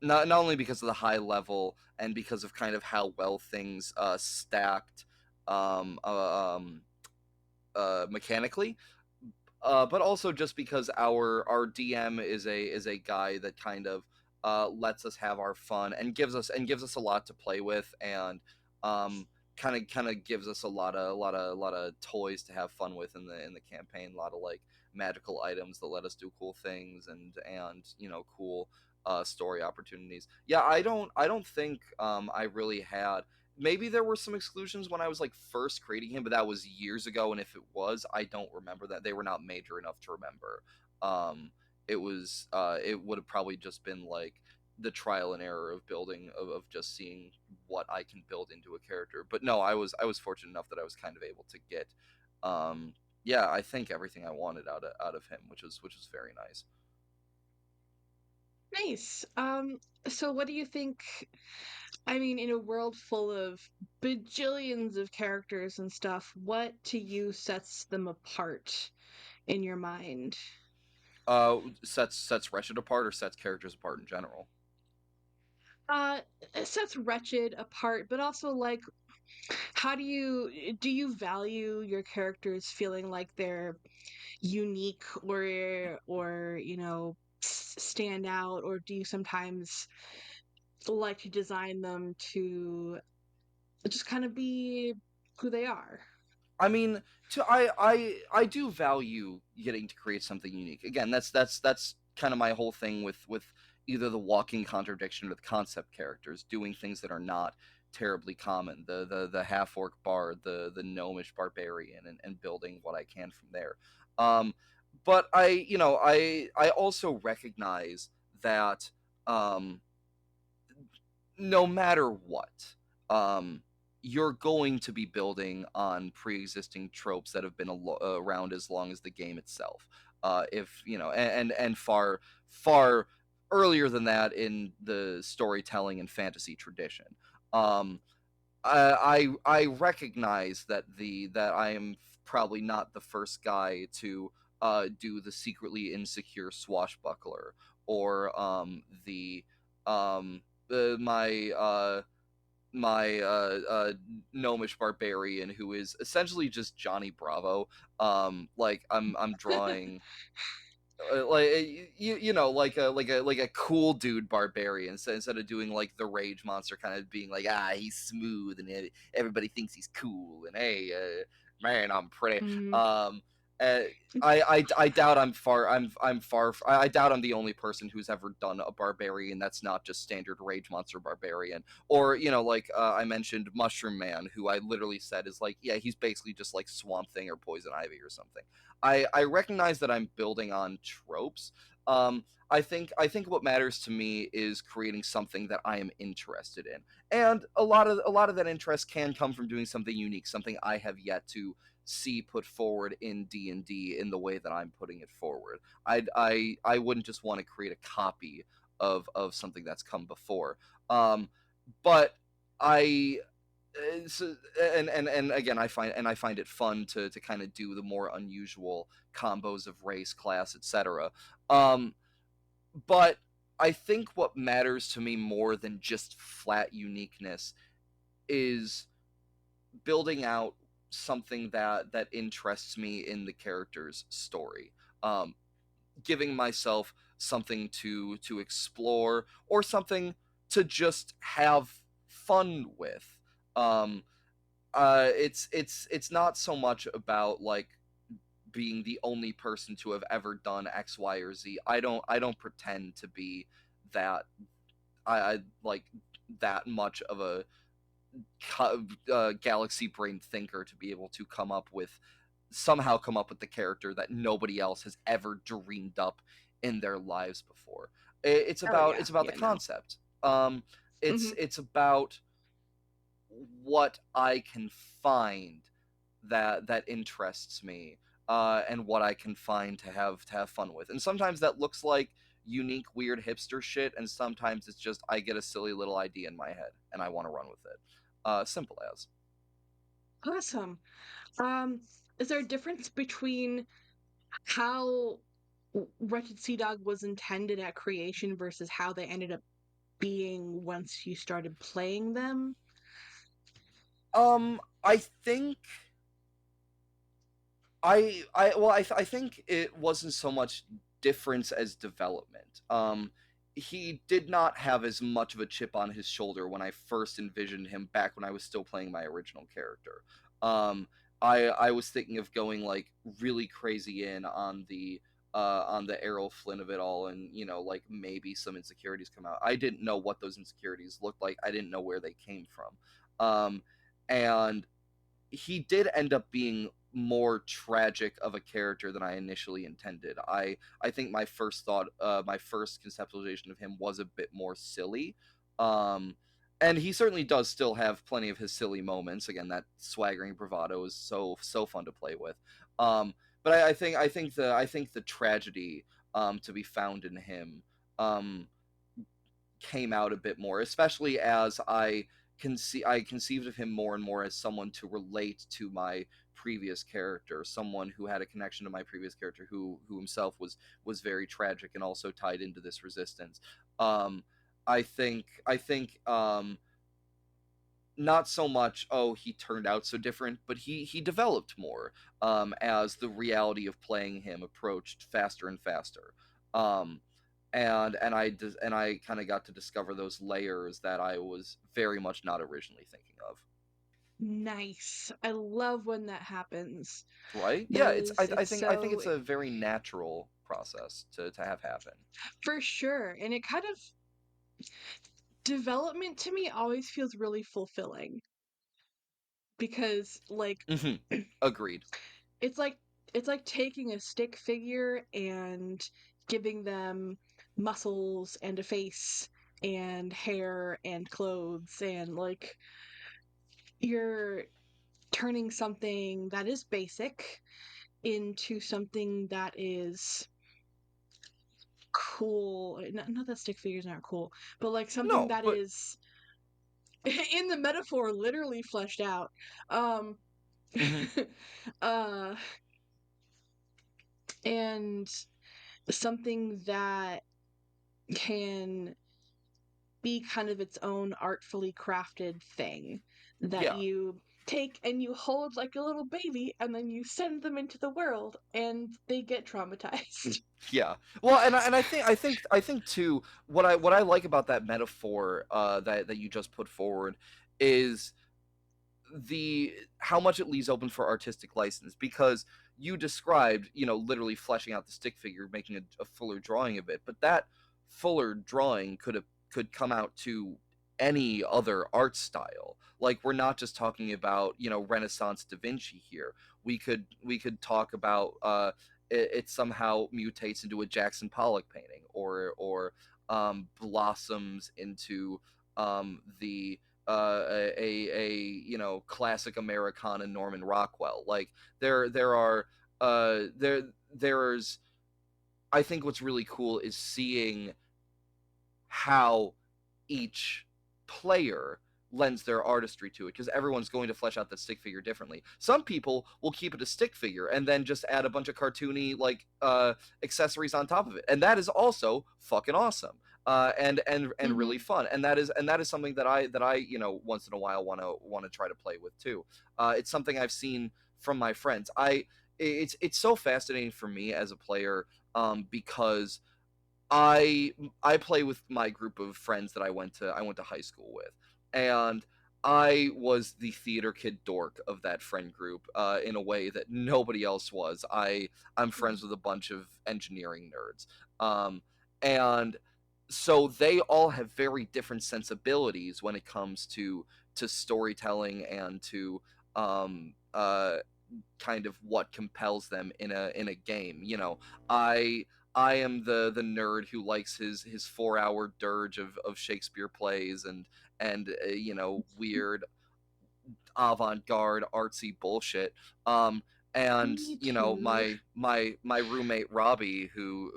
Speaker 2: not only because of the high level, and because of kind of how well things stacked um uh, um mechanically, but also just because our DM is a guy that kind of lets us have our fun, and gives us a lot to play with, and um, kind of gives us a lot of toys to have fun with in the campaign. A lot of like magical items that let us do cool things, and cool story opportunities. Yeah, I don't think I really had. Maybe there were some exclusions when I was like first creating him, but that was years ago. And if it was, I don't remember that. They were not major enough to remember. Um, it would have probably just been like the trial and error of building, of just seeing what I can build into a character. But no, I was fortunate enough that I was kind of able to get, um, yeah, I think everything I wanted out of him, which was very nice.
Speaker 1: Nice. So what do you think? I mean, in a world full of bajillions of characters and stuff, what to you sets them apart in your mind?
Speaker 2: Sets Wretched apart, or sets characters apart in general.
Speaker 1: Uh, it sets Wretched apart, but also like, how do you value your characters feeling like they're unique or stand out, or do you sometimes like to design them to just kind of be who they are?
Speaker 2: I mean, I do value getting to create something unique. Again, that's kind of my whole thing with either the walking contradiction or the concept characters doing things that are not terribly common. The half orc bard, the gnomish barbarian, and building what I can from there. Um, but I also recognize that um, no matter what, um, you're going to be building on pre-existing tropes that have been around as long as the game itself. If you know, and far earlier than that in the storytelling and fantasy tradition. Um, I recognize that I am probably not the first guy to do the secretly insecure swashbuckler, or the my my gnomish barbarian who is essentially just Johnny Bravo. Like I'm drawing like you know, like a cool dude barbarian. So instead of doing like the rage monster kind of being like, he's smooth and everybody thinks he's cool and hey, man, I'm pretty.
Speaker 1: Mm,
Speaker 2: um uh, I doubt I doubt I'm the only person who's ever done a barbarian that's not just standard rage monster barbarian. Or like I mentioned Mushroom Man, who I literally said is like, yeah, he's basically just like Swamp Thing or Poison Ivy or something. I recognize that I'm building on tropes. I think what matters to me is creating something that I am interested in, and a lot of that interest can come from doing something unique, something I have yet to see put forward in D&D in the way that I'm putting it forward. I wouldn't just want to create a copy of something that's come before. But I so, and again, I find it fun to kind of do the more unusual combos of race, class, etc. Um, but I think what matters to me more than just flat uniqueness is building out something that interests me in the character's story. Um, Giving myself something to explore, or something to just have fun with. Um, it's not so much about like being the only person to have ever done X, Y, or Z. I don't pretend to be that. I like that much of a galaxy brain thinker to be able to somehow come up with the character that nobody else has ever dreamed up in their lives before. It's
Speaker 1: oh
Speaker 2: about
Speaker 1: yeah,
Speaker 2: it's about the
Speaker 1: yeah, no.
Speaker 2: concept. It's about what I can find that interests me, and what I can find to have fun with. And sometimes that looks like unique, weird hipster shit, and sometimes it's just I get a silly little idea in my head and I want to run with it. Simple as.
Speaker 1: Awesome. Um, is there a difference between how Wretched Seadog was intended at creation versus how they ended up being once you started playing them?
Speaker 2: I think I think it wasn't so much difference as development. He did not have as much of a chip on his shoulder when I first envisioned him back when I was still playing my original character. Um, I was thinking of going like really crazy in on the Errol Flynn of it all, and like maybe some insecurities come out. I didn't know what those insecurities looked like. I didn't know where they came from. And he did end up being more tragic of a character than I initially intended. I think my first conceptualization of him was a bit more silly. Um, and he certainly does still have plenty of his silly moments. Again, that swaggering bravado is so fun to play with. Um, but I think the tragedy to be found in him um, came out a bit more, especially as I conceived of him more and more as someone to relate to my previous character, someone who had a connection to my previous character, who himself was very tragic and also tied into this resistance. Um, I think not so much, oh, he turned out so different, but he developed more, as the reality of playing him approached faster and faster. um, and I kind of got to discover those layers that I was very much not originally thinking of.
Speaker 1: Nice. I love when that happens.
Speaker 2: Right? Yeah,
Speaker 1: Those, it's
Speaker 2: I think
Speaker 1: so,
Speaker 2: it's a very natural process to have happen.
Speaker 1: for sure. And it kind of, development to me always feels really fulfilling because, like,
Speaker 2: Hmm. Agreed.
Speaker 1: it's like it's like taking a stick figure and giving them muscles and a face and hair and clothes, and like you're turning something that is basic into something that is cool. Not that stick figures aren't cool, but like something
Speaker 2: No,
Speaker 1: that
Speaker 2: but
Speaker 1: is in the metaphor literally fleshed out. Um
Speaker 2: Hmm.
Speaker 1: uh, and something that can be kind of its own artfully crafted thing that
Speaker 2: Yeah.
Speaker 1: you take and you hold like a little baby and then you send them into the world and they get traumatized.
Speaker 2: Yeah. Well, and I think too what I like about that metaphor that you just put forward is the how much it leaves open for artistic license, because you described, literally fleshing out the stick figure, making a fuller drawing of it, but that fuller drawing could come out to any other art style. Like, we're not just talking about, Renaissance Da Vinci here. We could talk about it somehow mutates into a Jackson Pollock painting, or blossoms into the classic Americana Norman Rockwell. Like, there are there's I think what's really cool is seeing how each player lends their artistry to it, because everyone's going to flesh out the stick figure differently. Some people will keep it a stick figure and then just add a bunch of cartoony accessories on top of it, and that is also fucking awesome. And really
Speaker 1: Hmm.
Speaker 2: fun, and that is something that I once in a while want to try to play with too. It's something I've seen from my friends. It's so fascinating for me as a player, because I play with my group of friends that I went to high school with, and I was the theater kid dork of that friend group, in a way that nobody else was. I'm friends with a bunch of engineering nerds, and so they all have very different sensibilities when it comes to storytelling and to kind of what compels them in a game. I I am the nerd who likes his 4 hour dirge of Shakespeare plays and weird avant-garde artsy bullshit. And
Speaker 1: Me too.
Speaker 2: my roommate Robbie, who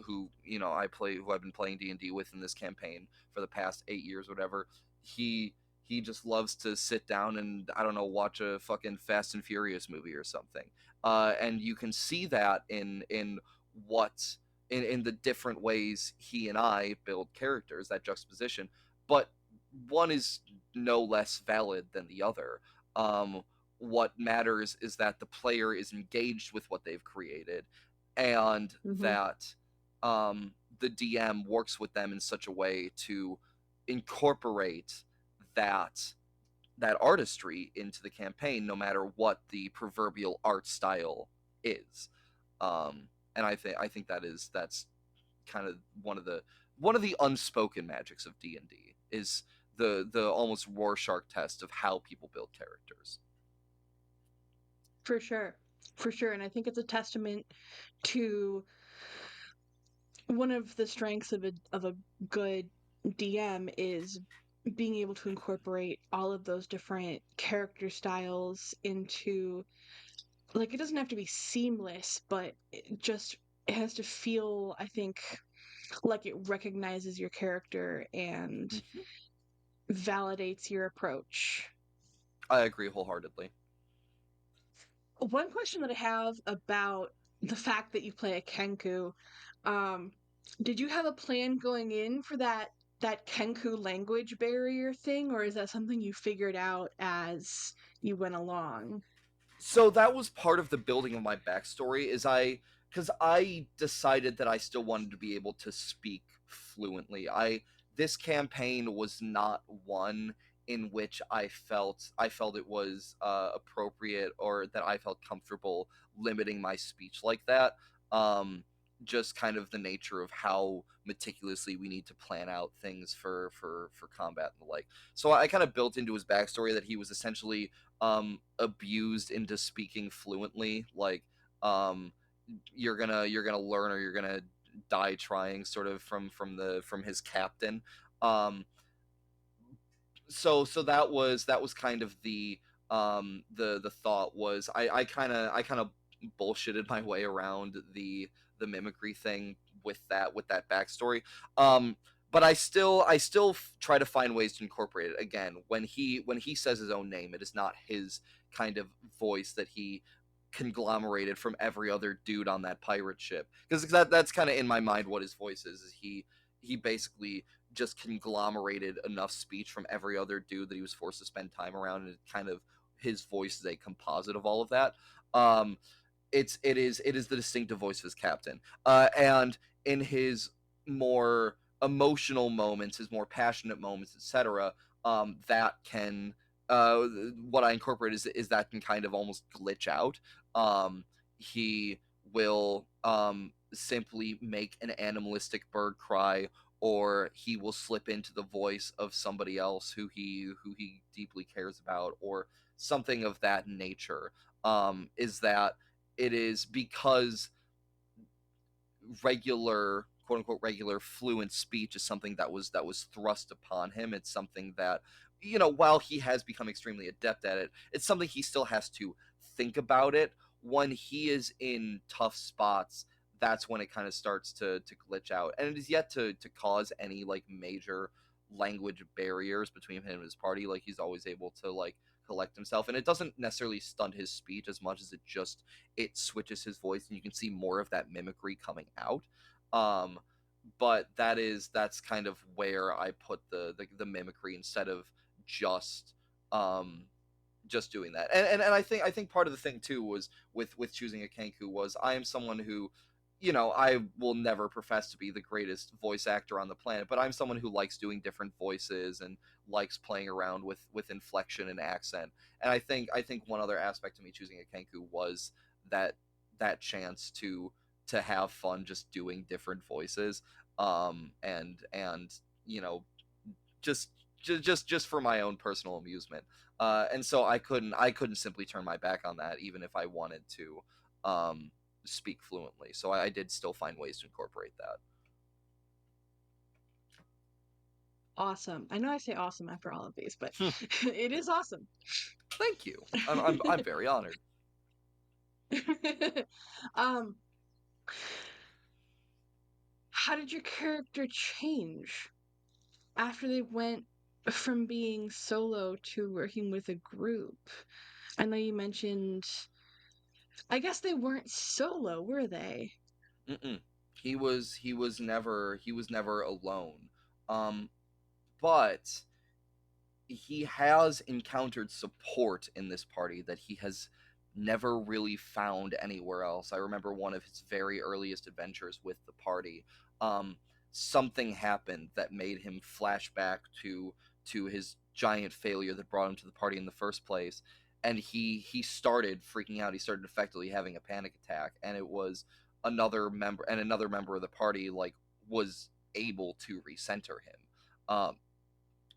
Speaker 2: I've been playing D&D with in this campaign for the past 8 years, whatever. He just loves to sit down and, I don't know, watch a fucking Fast and Furious movie or something. And you can see that what in the different ways he and I build characters, that juxtaposition. But one is no less valid than the other. um, what matters is that the player is engaged with what they've created, and
Speaker 1: Hmm.
Speaker 2: that the DM works with them in such a way to incorporate that that artistry into the campaign, no matter what the proverbial art style is. And I think that's kind of one of the unspoken magics of D&D, is the almost Rorschach test of how people build characters.
Speaker 1: For sure. For sure. And I think it's a testament to one of the strengths of a good DM is being able to incorporate all of those different character styles into, like, it doesn't have to be seamless, but it has to feel, I think, like it recognizes your character and
Speaker 2: Mhm.
Speaker 1: validates your approach.
Speaker 2: I agree wholeheartedly.
Speaker 1: One question that I have about the fact that you play a kenku, um, did you have a plan going in for that kenku language barrier thing, or is that something you figured out as you went along?
Speaker 2: So that was part of the building of my backstory, because I decided that I still wanted to be able to speak fluently. I This campaign was not one in which I felt it was appropriate, or that I felt comfortable limiting my speech like that. Um, just kind of the nature of how meticulously we need to plan out things for combat and the like. So I kind of built into his backstory that he was essentially abused into speaking fluently. Like, um you're gonna learn, or you're gonna die trying, sort of, from his captain. Um so so that was kind of the thought. Was I kind of bullshitted my way around the mimicry thing with that backstory. um but I still try to find ways to incorporate it. Again, when he says his own name, it is not his kind of voice that he conglomerated from every other dude on that pirate ship, because that's kind of in my mind what his voice is he basically just conglomerated enough speech from every other dude that he was forced to spend time around, and kind of his voice is a composite of all of that. um it is the distinctive voice of his captain. And in his more emotional moments, his more passionate moments, etc., that can uh, what I incorporate is that can kind of almost glitch out. He will simply make an animalistic bird cry, or he will slip into the voice of somebody else who he deeply cares about, or something of that nature. Is that it is because regular, quote unquote, regular fluent speech is something that was thrust upon him. It's something that, while he has become extremely adept at it, it's something he still has to think about it. When he is in tough spots, that's when it kind of starts to glitch out, and it is yet to cause any like major language barriers between him and his party. Like, he's always able to like collect himself, and it doesn't necessarily stunt his speech as much as it switches his voice, and you can see more of that mimicry coming out. um but that's kind of where I put the mimicry, instead of just um just doing that. And I think part of the thing too was with choosing a kenku was, I am someone who, I will never profess to be the greatest voice actor on the planet, but I'm someone who likes doing different voices and likes playing around with inflection and accent. And I think one other aspect to me choosing a kenku was that that chance to have fun just doing different voices. And you know just just for my own personal amusement. And so I couldn't simply turn my back on that, even if I wanted to um, speak fluently. So I did still find ways to incorporate that.
Speaker 1: Awesome. I know I say awesome after all of these, but
Speaker 2: Hmm,
Speaker 1: it is awesome.
Speaker 2: thank you. I'm very honored.
Speaker 1: um, how did your character change after they went from being solo to working with a group? I know you mentioned, I guess they weren't solo, were they?
Speaker 2: Mm-mm. He was never alone. Um, but he has encountered support in this party that he has never really found anywhere else. I remember one of his very earliest adventures with the party. Um, Something happened that made him flash back to his giant failure that brought him to the party in the first place, and he started freaking out. He started effectively having a panic attack, and it was another member of the party like was able to recenter him.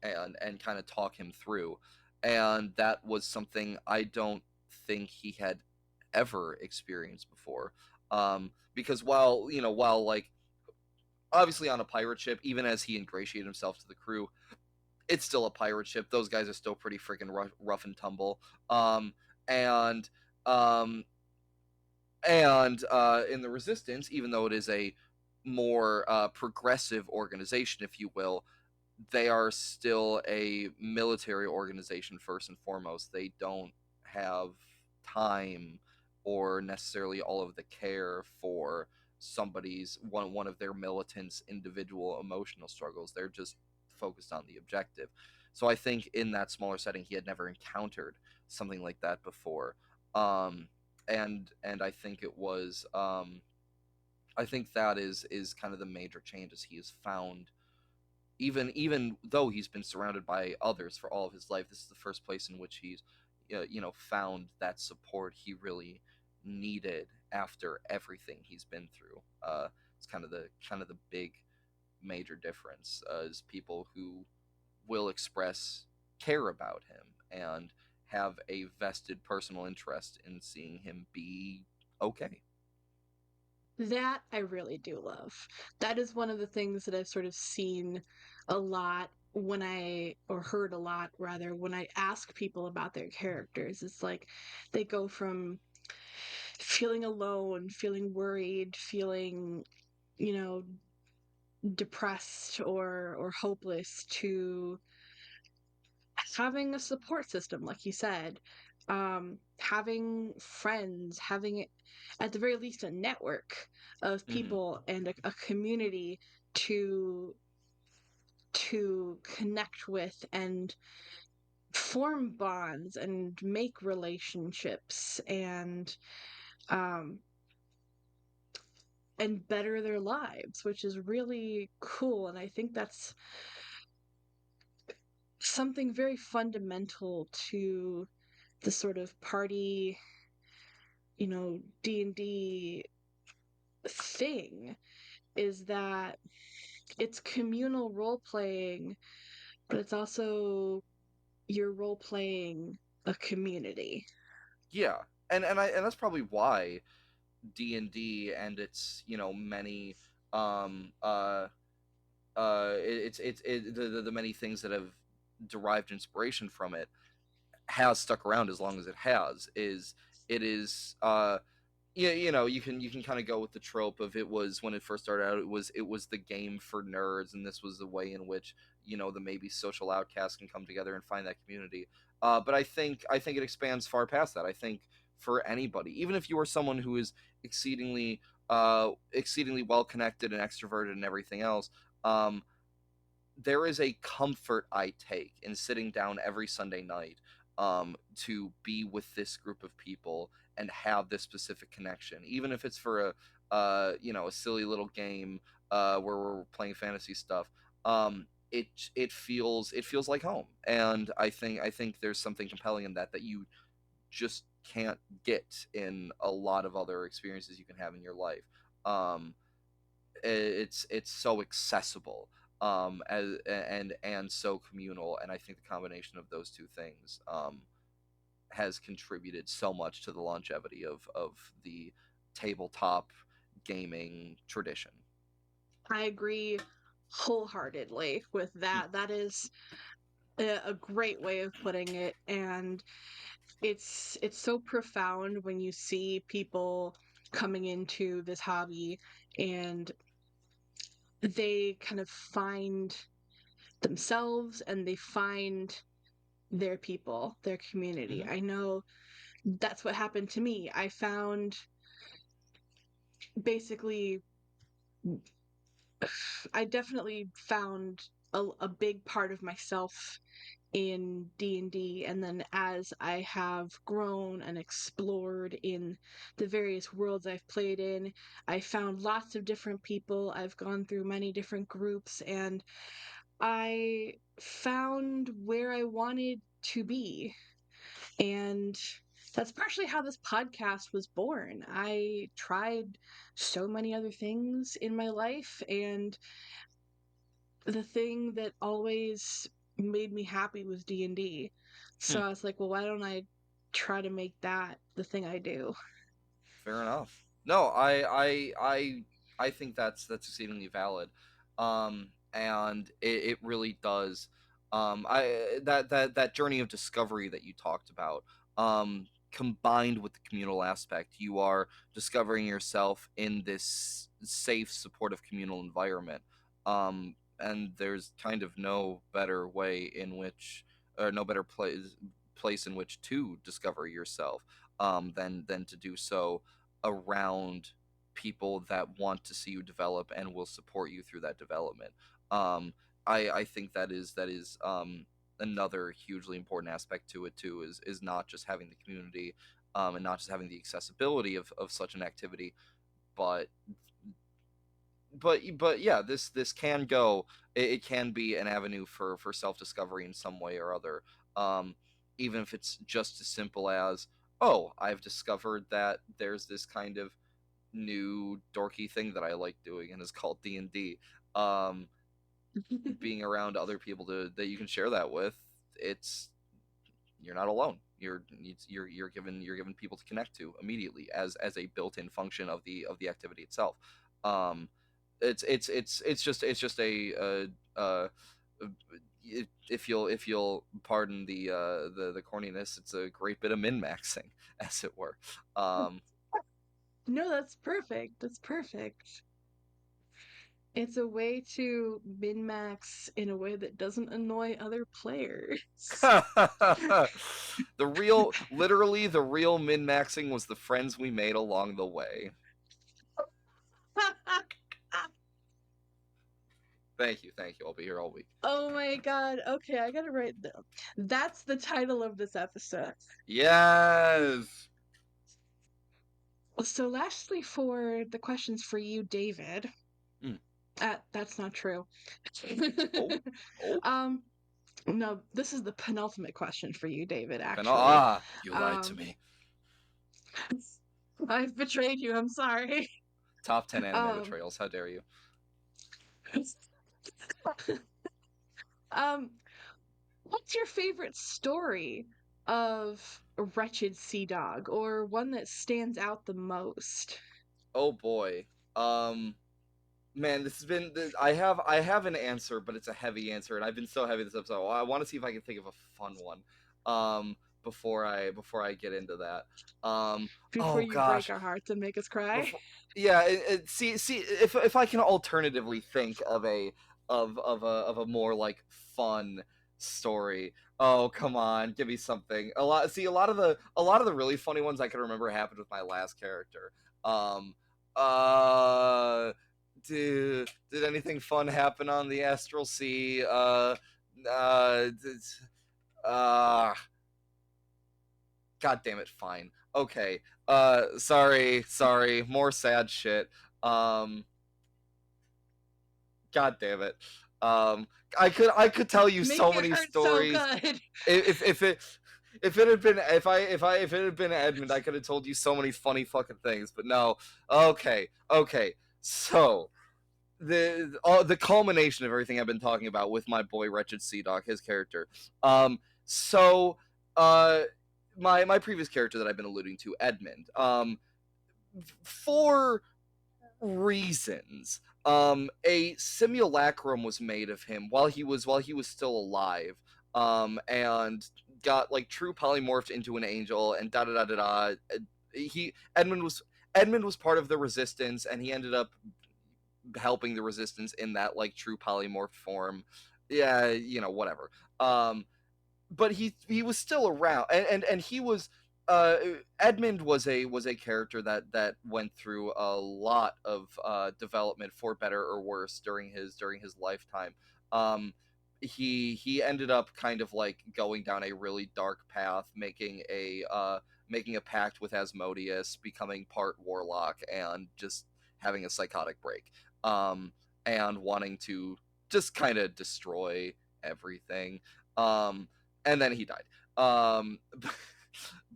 Speaker 2: And kind of talk him through. And that was something I don't think he had ever experienced before. Because while like obviously on a pirate ship, even as he ingratiated himself to the crew, it's still a pirate ship. Those guys are still pretty freaking rough and tumble. Um, and um, and in the Resistance, even though it is a more progressive organization, if you will, they are still a military organization first and foremost. They don't have time or necessarily all of the care for somebody's one of their militants' individual emotional struggles. They're just focused on the objective. So I think in that smaller setting, he had never encountered something like that before. And I think it was I think that is kind of the major changes he has found. Even though he's been surrounded by others for all of his life, this is the first place in which he's found that support he really needed after everything he's been through. It's kind of the big major difference, is people who will express care about him and have a vested personal interest in seeing him be okay.
Speaker 1: That I really do love. That is one of the things that I've sort of seen a lot or heard a lot rather, when I ask people about their characters. It's like they go from feeling alone, feeling worried, feeling, you know, depressed or hopeless to having a support system, like you said, having friends, having at the very least a network of
Speaker 2: Hmm.
Speaker 1: people and a community to connect with and form bonds and make relationships um and better their lives, which is really cool. And I think that's something very fundamental to the sort of party, D&D thing, is that it's communal role playing, but it's also you're role playing a community.
Speaker 2: Yeah, and that's probably why D&D and its many um uh the many things that have derived inspiration from it has stuck around as long as it has. It is Yeah, you can kind of go with the trope of, it was when it first started out, it was the game for nerds, and this was the way in which the maybe social outcasts can come together and find that community. But I think it expands far past that. I think for anybody, even if you are someone who is exceedingly well connected and extroverted and everything else, um, there is a comfort I take in sitting down every Sunday night to be with this group of people and have this specific connection, even if it's for a silly little game where we're playing fantasy stuff. It feels like home, and I think there's something compelling in that you just can't get in a lot of other experiences you can have in your life. Um, it's so accessible, and so communal, and I think the combination of those two things has contributed so much to the longevity of the tabletop gaming tradition.
Speaker 1: I agree wholeheartedly with
Speaker 2: Hmm.
Speaker 1: that. That is a great way of putting it, and it's so profound when you see people coming into this hobby and they kind of find themselves and they find their people, their community.
Speaker 2: Hmm.
Speaker 1: I know that's what happened to me. I found basically I definitely found a big part of myself in D&D, and then as I have grown and explored in the various worlds I've played in, I found lots of different people. I've gone through many different groups, and I found where I wanted to be. And that's partially how this podcast was born. I tried so many other things in my life, and the thing that always made me happy was D&D. So
Speaker 2: Hmm.
Speaker 1: I was like, well, why don't I try to make that the thing I do?
Speaker 2: Fair enough. No, I think that's exceedingly valid, and it really does. That journey of discovery that you talked about, combined with the communal aspect, you are discovering yourself in this safe, supportive communal environment. And there's kind of no better way in which, or no better place in which to discover yourself than to do so around people that want to see you develop and will support you through that development. Um, I think that is another hugely important aspect to it too, is not just having the community, and not just having the accessibility of such an activity, but but yeah, this can go, it can be an avenue for self discovery in some way or other. Um, Even if it's just as simple as, oh, I've discovered that there's this kind of new dorky thing that I like doing, and it's called D&D. Um, Being around other people that you can share that with, it's you're not alone. You're given people to connect to immediately as a built-in function of the activity itself. Um, it's just if you'll pardon the corniness, it's a great bit of min maxing, as it were. Um,
Speaker 1: No, that's perfect. That's perfect. It's a way to min-max in a way that doesn't annoy other players.
Speaker 2: Literally, the real min maxing was the friends we made along the way. Thank you, thank you. I'll be here all week.
Speaker 1: Oh my god. Okay, I gotta write down. That's the title of this episode.
Speaker 2: Yes.
Speaker 1: So lastly, for the questions for you, David.
Speaker 2: Mm.
Speaker 1: That's not true.
Speaker 2: Oh, oh.
Speaker 1: um, no, this is the penultimate question for you, David, actually.
Speaker 2: Ah, you lied to
Speaker 1: Um,
Speaker 2: me.
Speaker 1: I've betrayed you, I'm sorry.
Speaker 2: Top 10 anime
Speaker 1: Um,
Speaker 2: betrayals. How dare you?
Speaker 1: um, what's your favorite story of Wretched Seadog, or one that stands out the most?
Speaker 2: Oh boy. Um, Man, this has been. I have an answer, but it's a heavy answer, and I've been so heavy this episode. I want to see if I can think of a fun one. Before I get into that.
Speaker 1: Before
Speaker 2: Oh
Speaker 1: you break
Speaker 2: gosh.
Speaker 1: our hearts and make us cry?
Speaker 2: Before, yeah. See if I can alternatively think of a more like fun story. Oh come on, give me something. A lot of the really funny ones I can remember happened with my last character. Um. Uh did anything fun happen on the astral sea? Uh, uh, God damn it, fine. Okay. Sorry. More sad shit. Um, God damn it. Um, I could tell you
Speaker 1: Make
Speaker 2: so
Speaker 1: it
Speaker 2: many
Speaker 1: hurt so
Speaker 2: stories.
Speaker 1: good.
Speaker 2: If it had been if it had been Edmund, I could have told you so many funny fucking things. But no. Okay. So the culmination of everything I've been talking about with my boy Wretched Seadog, his character. So uh, my previous character that I've been alluding to, Edmund. For reasons, a simulacrum was made of him while he was still alive, and got like true polymorphed into an angel and da da da da da. He Edmund was part of the resistance, and he ended up helping the resistance in that like true polymorph form. Yeah, whatever. But he was still around, and he was uh Edmund was a character that went through a lot of development for better or worse during his lifetime. He ended up kind of like going down a really dark path, making a pact with Asmodeus, becoming part warlock, and just having a psychotic break, um, and wanting to just kind of destroy everything. Um, and then he died.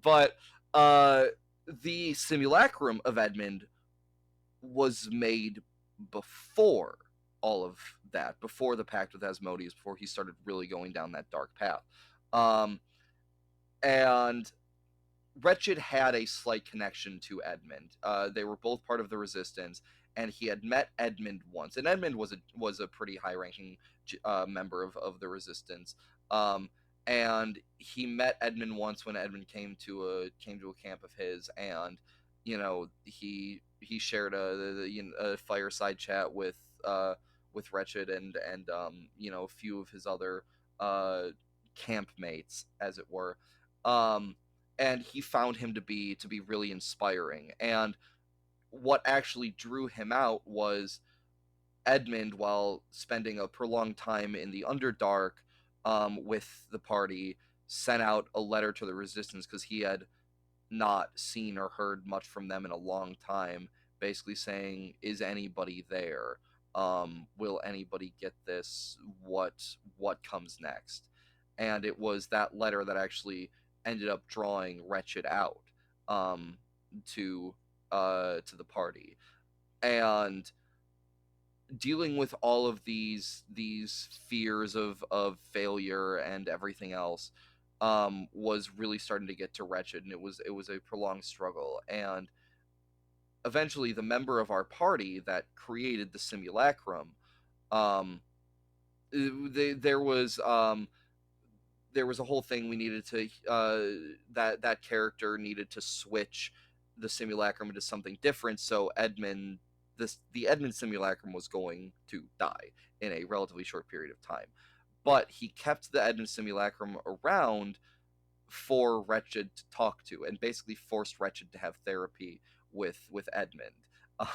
Speaker 2: But uh, the simulacrum of Edmund was made before all of that, before the pact with Asmodeus, before he started really going down that dark path. Um, and Wretched had a slight connection to Edmund. They were both part of the resistance, and he had met Edmund once. And Edmund was a pretty high ranking member of the resistance. Um, and he met Edmund once when Edmund came to a camp of his, and he shared a fireside chat with Wretched and a few of his other uh, campmates, as it were. Um, and he found him to be really inspiring. And what actually drew him out was Edmund, while spending a prolonged time in the Underdark with the party, sent out a letter to the Resistance because he had not seen or heard much from them in a long time, basically saying, "Is anybody there? Will anybody get this? What comes next?" And it was that letter that actually ended up drawing Wretched out um, to the party, and dealing with all of these fears of failure and everything else was really starting to get to Wretched, and it was a prolonged struggle. And eventually the member of our party that created the simulacrum, um there was a whole thing we needed to that character needed to switch the simulacrum into something different, so Edmund the Edmund simulacrum was going to die in a relatively short period of time, but he kept the Edmund simulacrum around for Wretched to talk to, and basically forced Wretched to have therapy with Edmund.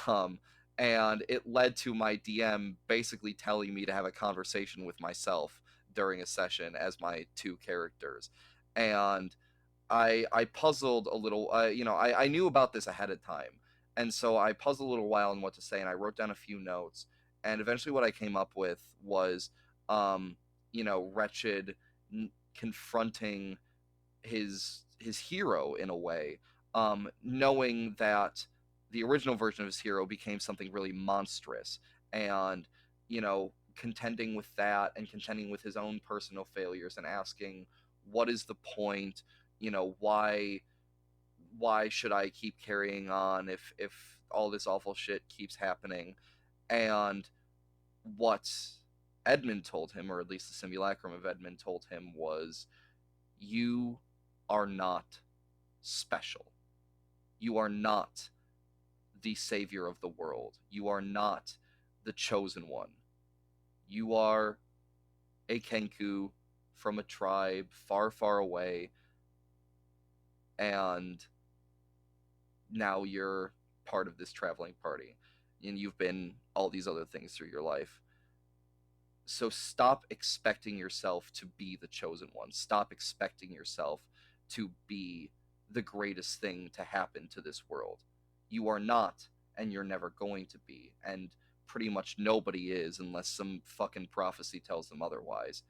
Speaker 2: Um, and it led to my DM basically telling me to have a conversation with myself during a session as my two characters, and I puzzled a little. I knew about this ahead of time, and so I puzzled a little while on what to say, and I wrote down a few notes, and eventually what I came up with was, Wretched confronting his hero in a way, knowing that the original version of his hero became something really monstrous, and contending with that and contending with his own personal failures and asking, what is the point? Why should I keep carrying on if all this awful shit keeps happening? And what Edmund told him, or at least the simulacrum of Edmund told him, was, you are not special. You are not the savior of the world. You are not the chosen one. You are a kenku from a tribe far, far away, and now you're part of this traveling party, and you've been all these other things through your life. So stop expecting yourself to be the chosen one. Stop expecting yourself to be the greatest thing to happen to this world. You are not, and you're never going to be, and pretty much nobody is unless some fucking prophecy tells them otherwise.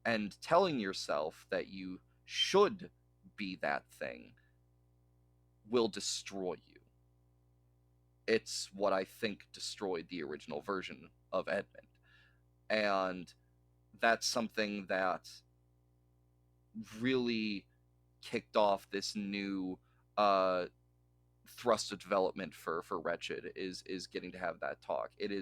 Speaker 2: And telling yourself that you should be that thing will destroy you. It's what I think destroyed the original version of Edmund. And that's something that really kicked off this new thrust of development for Wretched, is getting to have that talk. It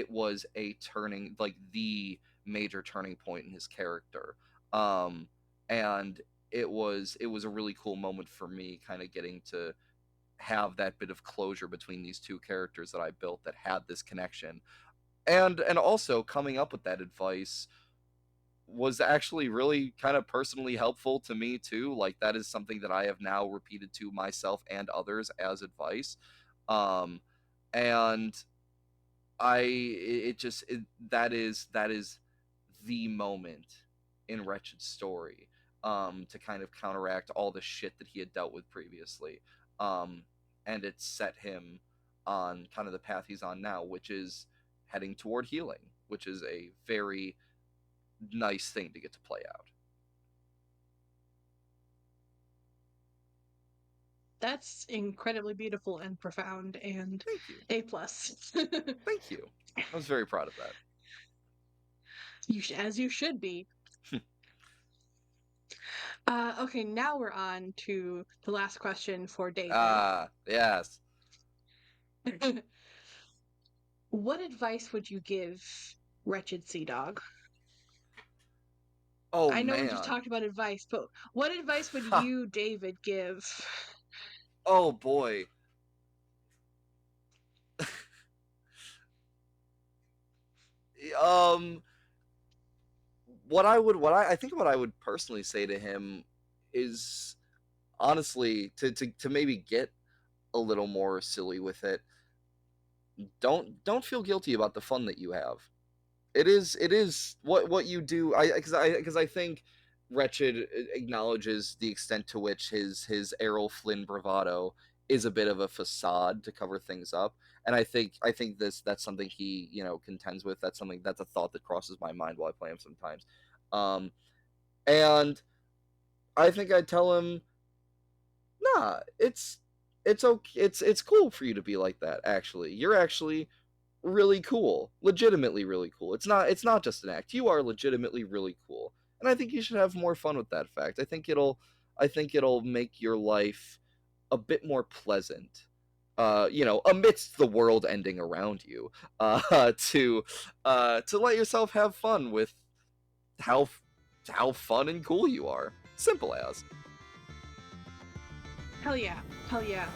Speaker 2: was a turning, like the major turning point in his character, and it was a really cool moment for me, kind of getting to have that bit of closure between these two characters that I built that had this connection, and also coming up with that advice was actually really kind of personally helpful to me too. Like, that is something that I have now repeated to myself and others as advice, um and that is the moment in Wretched's story, to kind of counteract all the shit that he had dealt with previously, and it set him on kind of the path he's on now, which is heading toward healing, which is a very nice thing to get to play out.
Speaker 1: That's incredibly beautiful and profound, and
Speaker 2: Thank you.
Speaker 1: A plus.
Speaker 2: Thank you. I was very proud of that.
Speaker 1: As you should be. Okay, now we're on to the last question for David.
Speaker 2: Yes.
Speaker 1: What advice would you give Wretched Seadog?
Speaker 2: Oh,
Speaker 1: I know
Speaker 2: man.
Speaker 1: we just talked about advice, but what advice would you, David, give?
Speaker 2: Oh, boy. I think what I would personally say to him is, honestly, to maybe get a little more silly with it, don't feel guilty about the fun that you have. It is what you do. Because I think Wretched acknowledges the extent to which his Errol Flynn bravado is a bit of a facade to cover things up, and I think that's something he contends with. That's a thought that crosses my mind while I play him sometimes, and I think I tell him, nah, it's okay, it's cool for you to be like that. Actually, you're actually really cool, legitimately really cool. It's not just an act. You are legitimately really cool, and I think you should have more fun with that fact. I think it'll make your life a bit more pleasant, amidst the world ending around you, to let yourself have fun with how fun and cool you are. Simple as.
Speaker 1: Hell yeah. Hell yeah.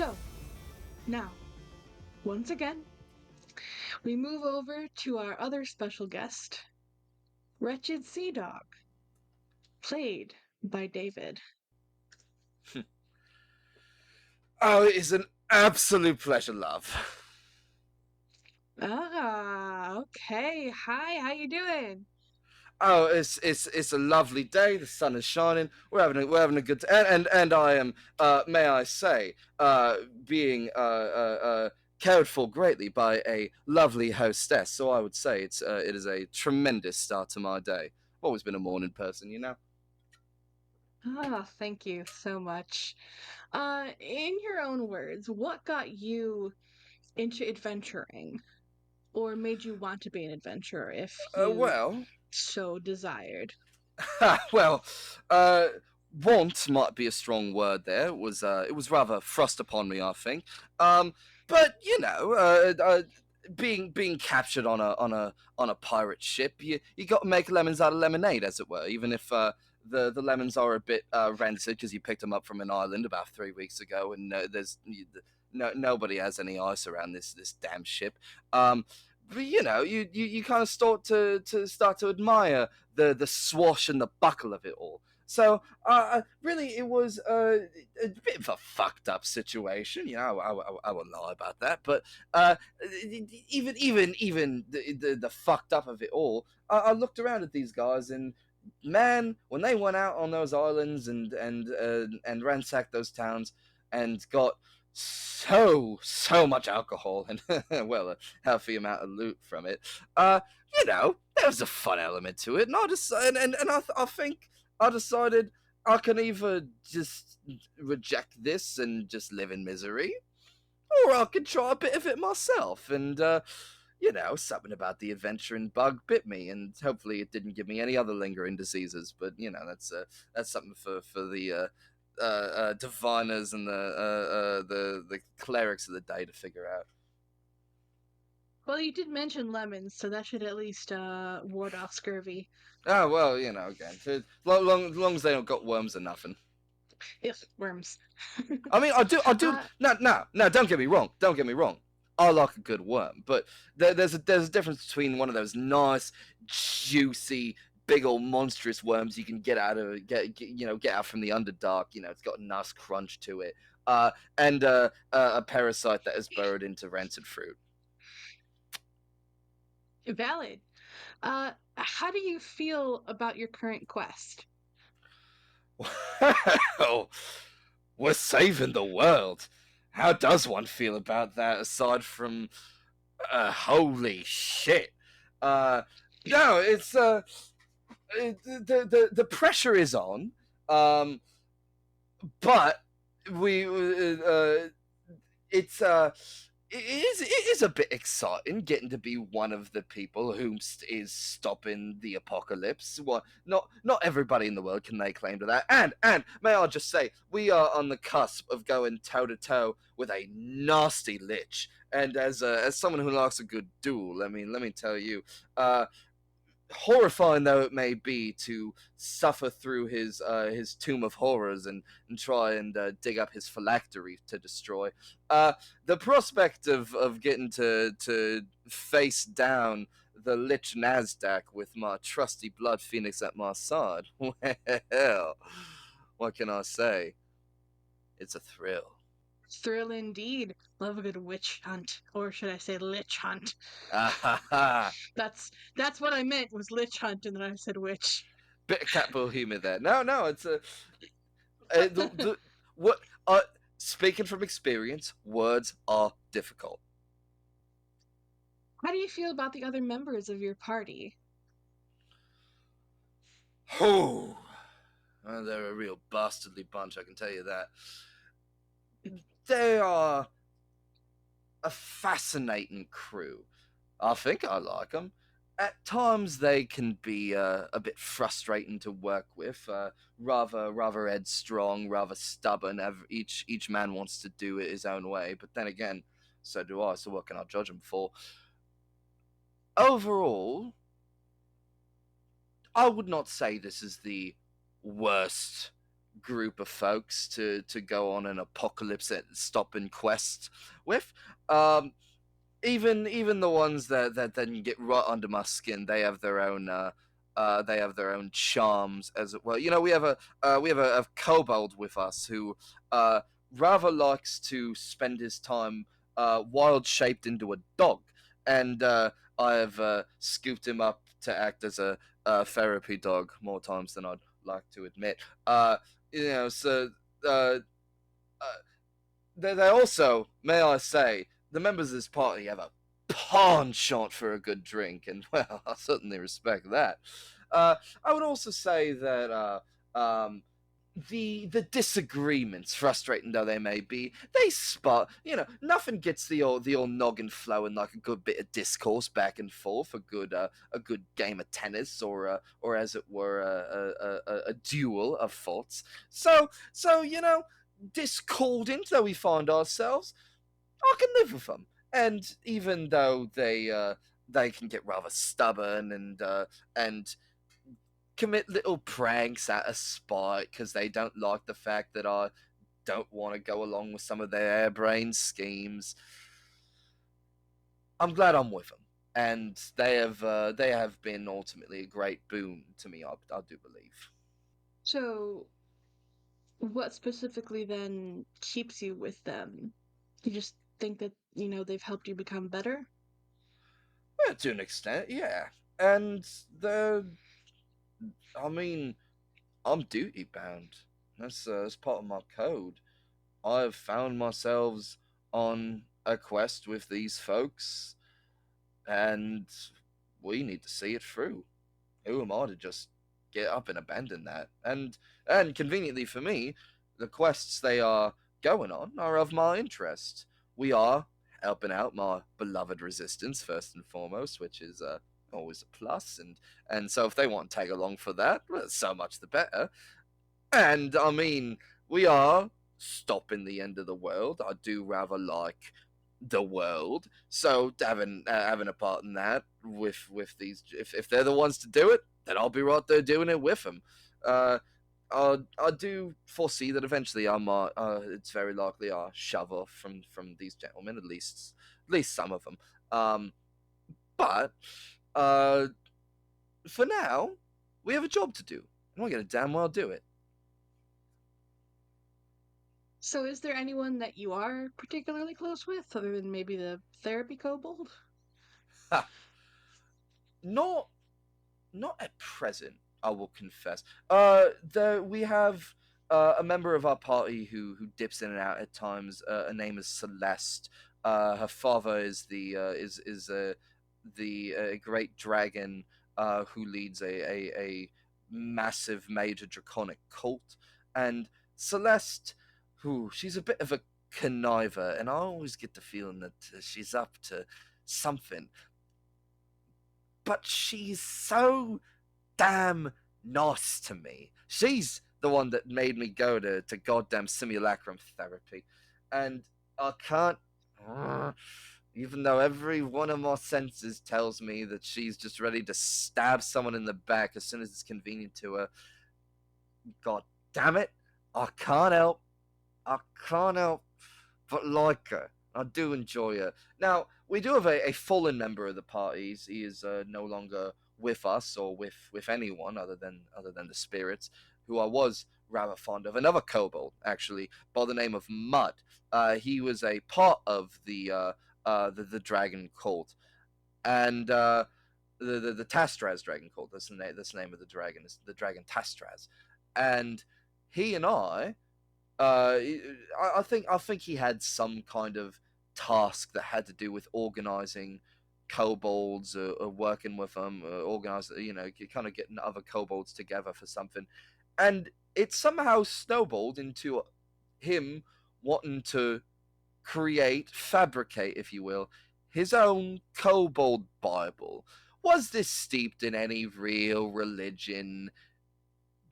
Speaker 1: So, now, once again, we move over to our other special guest, Wretched Seadog, played by David.
Speaker 2: Oh, it is an absolute pleasure, love.
Speaker 1: Ah, okay. Hi, how you doing?
Speaker 2: Oh, it's a lovely day. The sun is shining. We're having a good and I am may I say being cared for greatly by a lovely hostess. So I would say it is a tremendous start to my day. Always been a morning person, you know.
Speaker 1: Ah, thank you so much. In your own words, what got you into adventuring, or made you want to be an adventurer if you
Speaker 2: Well,
Speaker 1: so desired?
Speaker 2: well, uh, want might be a strong word. There it was rather thrust upon me, I think. Um, but you know, being captured on a pirate ship, you got to make lemons out of lemonade, as it were. Even if the lemons are a bit rancid because you picked them up from an island about 3 weeks ago, and nobody has any ice around this damn ship. But you know, you kind of start to admire the swash and the buckle of it all. So really, it was a bit of a fucked up situation. You know, I won't lie about that. But uh, even the fucked up of it all, I looked around at these guys and man, when they went out on those islands and ransacked those towns and got so much alcohol and well a healthy amount of loot from it, uh you know, there was a fun element to it, and I just I think I decided I can either just reject this and just live in misery, or I could try a bit of it myself. And you know, something about the adventuring bug bit me, and hopefully it didn't give me any other lingering diseases. But you know, that's something for the diviners and the clerics of the day to figure out.
Speaker 1: Well, you did mention lemons, so that should at least ward off scurvy.
Speaker 2: Oh well, you know, again, long as they don't got worms or nothing.
Speaker 1: Ugh, worms.
Speaker 2: I mean, I do.
Speaker 1: uh,
Speaker 2: No. Don't get me wrong. Don't get me wrong. I like a good worm, but there's a difference between one of those nice, juicy, big old monstrous worms you can get out from the underdark. You know, it's got a nice crunch to it. And a parasite that is burrowed into rancid fruit.
Speaker 1: Valid. How do you feel about your current quest?
Speaker 2: Well, we're saving the world. How does one feel about that aside from holy shit? Uh, no, the pressure is on, um, but we it's it is a bit exciting getting to be one of the people who is stopping the apocalypse. What? Not everybody in the world can lay claim to that. And may I just say, we are on the cusp of going toe to toe with a nasty lich. And as someone who likes a good duel, let me tell you, horrifying though it may be to suffer through his tomb of horrors and try and dig up his phylactery to destroy, the prospect of getting to face down the Lich Nasdaq with my trusty Blood Phoenix at my side, well, what can I say? It's a thrill.
Speaker 1: Thrill indeed. Love a good witch hunt, or should I say lich hunt?
Speaker 2: Ah ha ha!
Speaker 1: That's what I meant was lich hunt, and then I said witch.
Speaker 2: Bit of cat humor there. No, it's a what uh, speaking from experience, words are difficult.
Speaker 1: How do you feel about the other members of your party?
Speaker 2: Oh, they're a real bastardly bunch, I can tell you that. They are a fascinating crew. I think I like them. At times they can be a bit frustrating to work with, rather headstrong, rather stubborn. Each man wants to do it his own way, but then again, so do I. So what can I judge them for? Overall, I would not say this is the worst group of folks to go on an apocalypse stopping quest with. Um, even the ones that then get right under my skin, they have their own charms as well. You know, we have a kobold with us who uh, rather likes to spend his time wild shaped into a dog, and I have scooped him up to act as a therapy dog more times than I'd like to admit. Uh, you know, so uh, uh, they also, may I say, the members of this party have a penchant for a good drink, and well, I certainly respect that. I would also say that the disagreements, frustrating though they may be, they spot. You know, nothing gets the old noggin flowing like a good bit of discourse back and forth, a good game of tennis, or as it were, a duel of thoughts. So you know, discordant though we find ourselves, I can live with them. And even though they can get rather stubborn and commit little pranks at a spite because they don't like the fact that I don't want to go along with some of their airbrain schemes, I'm glad I'm with them. And they have been ultimately a great boon to me. I do believe.
Speaker 1: So, what specifically then keeps you with them? You just think that, they've helped you become better?
Speaker 2: Yeah, to an extent, yeah. And the I mean, I'm duty bound. That's part of my code. I've found myself on a quest with these folks, and we need to see it through. Who am I to just get up and abandon that? And conveniently for me, the quests they are going on are of my interest. We are helping out my beloved resistance first and foremost, which is always a plus. And so if they want to tag along for that, well, so much the better. And I mean, we are stopping the end of the world. I do rather like the world, so having a part in that with these, if they're the ones to do it, then I'll be right there doing it with them. Uh, I do foresee that eventually I might. It's very likely I'll shove off from these gentlemen, at least some of them. Um, but uh, for now, we have a job to do, and we're gonna damn well do it.
Speaker 1: So, is there anyone that you are particularly close with, other than maybe the therapy kobold?
Speaker 2: Ha! Not not at present, I will confess. We have a member of our party who dips in and out at times. Her name is Celeste. Her father is the great dragon who leads a massive major draconic cult, and Celeste, who she's a bit of a conniver, and I always get the feeling that she's up to something. But she's so damn nice to me. She's the one that made me go to goddamn simulacrum therapy. And I can't. Even though every one of my senses tells me that she's just ready to stab someone in the back as soon as it's convenient to her, god damn it, I can't help. I can't help but like her. I do enjoy her. Now, we do have a fallen member of the parties. He is no longer with us or with anyone other than the spirits, who I was rather fond of. Another kobold, actually, by the name of Mud. He was a part of the dragon cult, and the Tastraz dragon cult. That's the name of the dragon. It's the dragon Tastraz, and he and I think he had some kind of task that had to do with organizing kobolds, or working with them, organize, kind of getting other kobolds together for something, and it somehow snowballed into him wanting to fabricate, if you will, his own kobold Bible. Was this steeped in any real religion?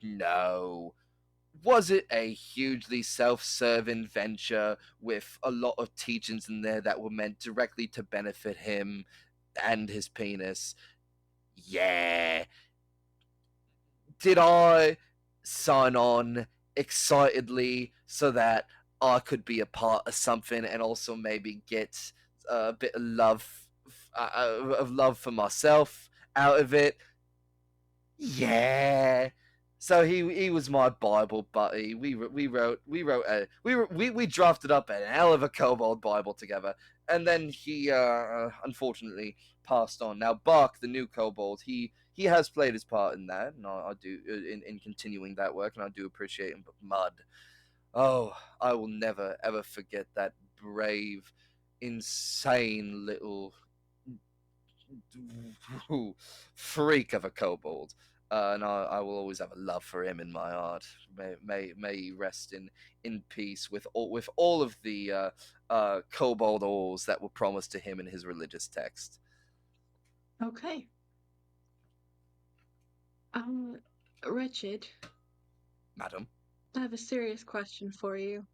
Speaker 2: No. Was it a hugely self-serving venture with a lot of teachings in there that were meant directly to benefit him and his penis? Yeah. Did I sign on? excitedly so that I could be a part of something and also maybe get a bit of love for myself out of it. Yeah. So he was my Bible buddy. We drafted up a hell of a kobold Bible together, and then he unfortunately passed on. Now Bark, the new kobold, he has played his part in that, and I do in continuing that work, and I do appreciate him. But Mud, oh, I will never ever forget that brave, insane little freak of a kobold. And I will always have a love for him in my heart. May he rest in peace with all of the kobold ores that were promised to him in his religious text.
Speaker 1: Okay. Um, Wretched,
Speaker 2: Madam.
Speaker 1: I have a serious question for you.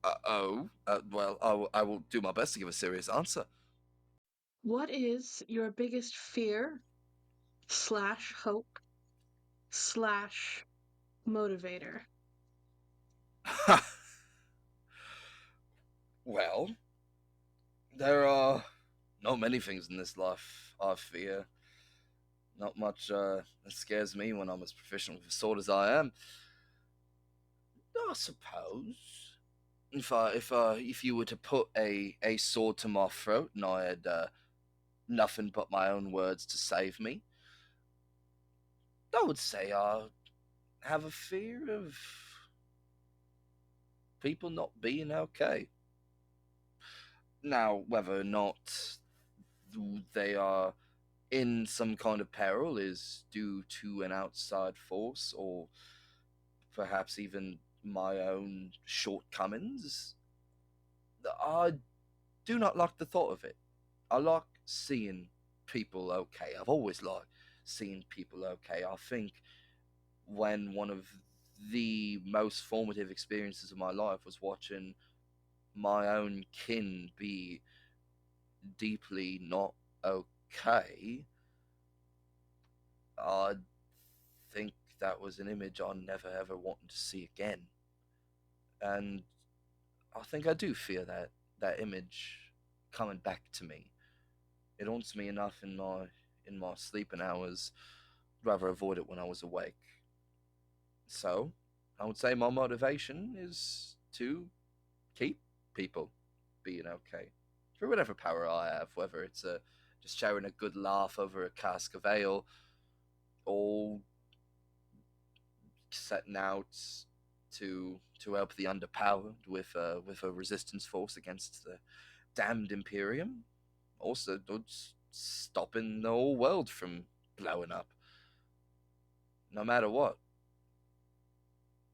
Speaker 2: Well, I will do my best to give a serious answer.
Speaker 1: What is your biggest fear slash hope slash motivator?
Speaker 2: Well, there are not many things in this life I fear. Not much that scares me when I'm as proficient with a sword as I am. I suppose if you were to put a sword to my throat and I had nothing but my own words to save me, I would say I have a fear of people not being okay. Now, whether or not they are in some kind of peril is due to an outside force or perhaps even my own shortcomings, I do not like the thought of it. I like seeing people okay. I've always liked seeing people okay. I think when one of the most formative experiences of my life was watching my own kin be deeply not okay, I think that was an image I never ever wanted to see again. And I think I do fear that image coming back to me. It haunts me enough in my sleeping hours. Rather avoid it when I was awake. So, I would say my motivation is to keep people being okay through whatever power I have, whether it's just sharing a good laugh over a cask of ale, or setting out to help the underpowered with a resistance force against the damned Imperium. Also, just stopping the whole world from blowing up. No matter what,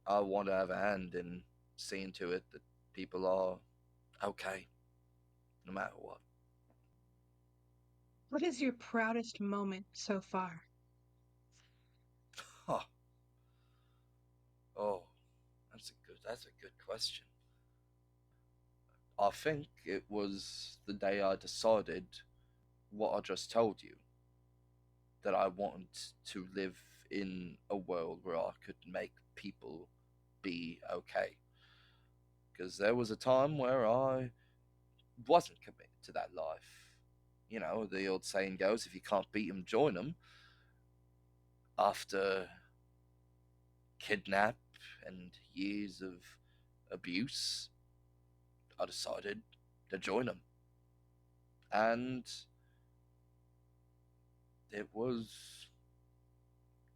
Speaker 2: I want to have a hand in seeing to it that people are okay, no matter what.
Speaker 1: What is your proudest moment so far?
Speaker 2: Huh. Oh, that's a good question. I think it was the day I decided what I just told you, that I wanted to live in a world where I could make people be okay. Because there was a time where I wasn't committed to that life. You know, the old saying goes, if you can't beat them, join them. After kidnap and years of abuse, I decided to join them. And it was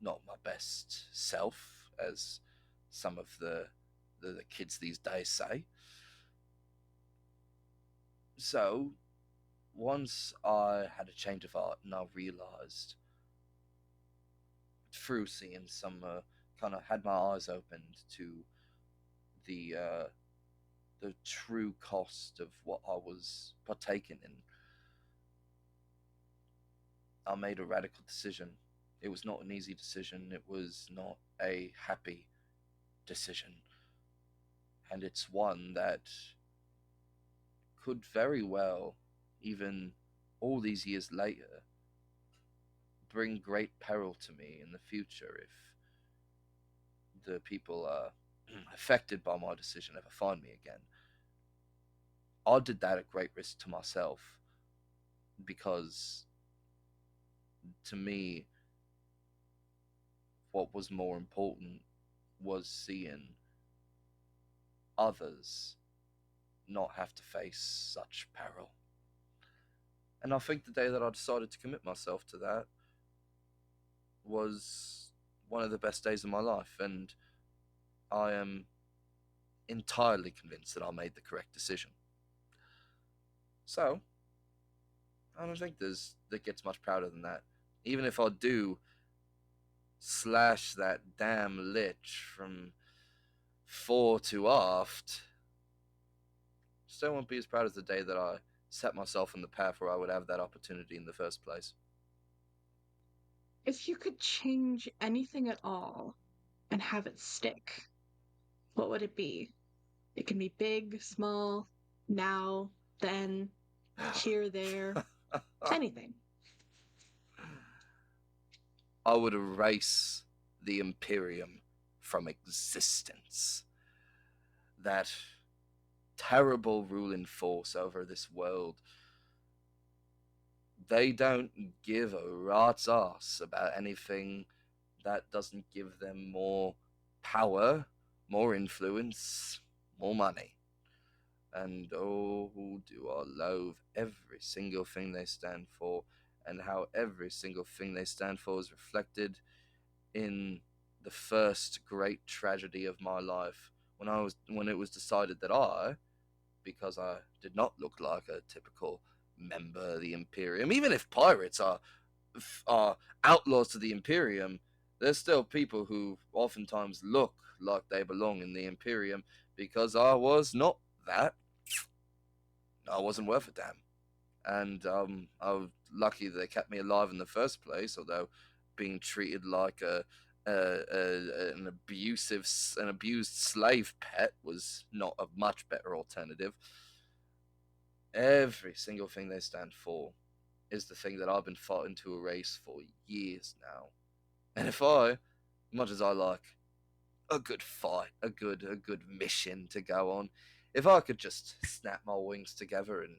Speaker 2: not my best self, as some of the kids these days say. So, once I had a change of heart and I realized through seeing some kind of had my eyes opened to the the true cost of what I was partaking in, I made a radical decision. It was not an easy decision. It was not a happy decision. And it's one that could very well, even all these years later, bring great peril to me in the future if the people affected by my decision ever find me again, I did that at great risk to myself because to me, what was more important was seeing others not have to face such peril. And I think the day that I decided to commit myself to that was one of the best days of my life, and I am entirely convinced that I made the correct decision. So, I don't think that gets much prouder than that. Even if I do slash that damn lich from fore to aft, still won't be as proud as the day that I set myself on the path where I would have that opportunity in the first place.
Speaker 1: If you could change anything at all and have it stick, what would it be? It can be big, small, now, then, here, there, anything.
Speaker 2: I would erase the Imperium from existence. That terrible ruling force over this world. They don't give a rat's ass about anything that doesn't give them more power, more influence, more money. And oh, do I loathe every single thing they stand for, and how every single thing they stand for is reflected in the first great tragedy of my life when it was decided that because I did not look like a typical member of the Imperium. Even if pirates are outlaws to the Imperium, there's still people who oftentimes look like they belong in the Imperium because I was not that. I wasn't worth a damn. And I was lucky that they kept me alive in the first place, although being treated like an abused slave pet was not a much better alternative. Every single thing they stand for is the thing that I've been fighting to erase for years now. And if I, much as I like a good fight, a good mission to go on, if I could just snap my wings together and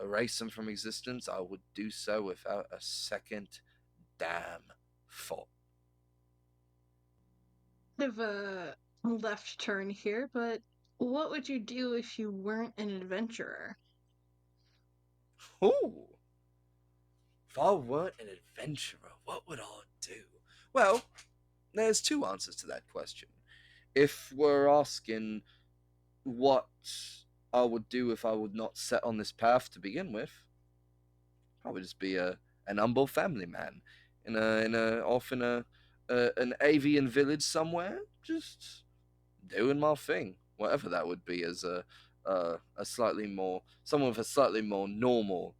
Speaker 2: erase them from existence, I would do so without a second damn thought.
Speaker 1: Bit of a left turn here, but what would you do if you weren't an adventurer?
Speaker 2: Ooh, if I weren't an adventurer, what would I do? Well, there's two answers to that question. If we're asking what I would do if I would not set on this path to begin with, I would just be an humble family man in an avian village somewhere, just doing my thing, whatever that would be, as a slightly more someone with a slightly more normal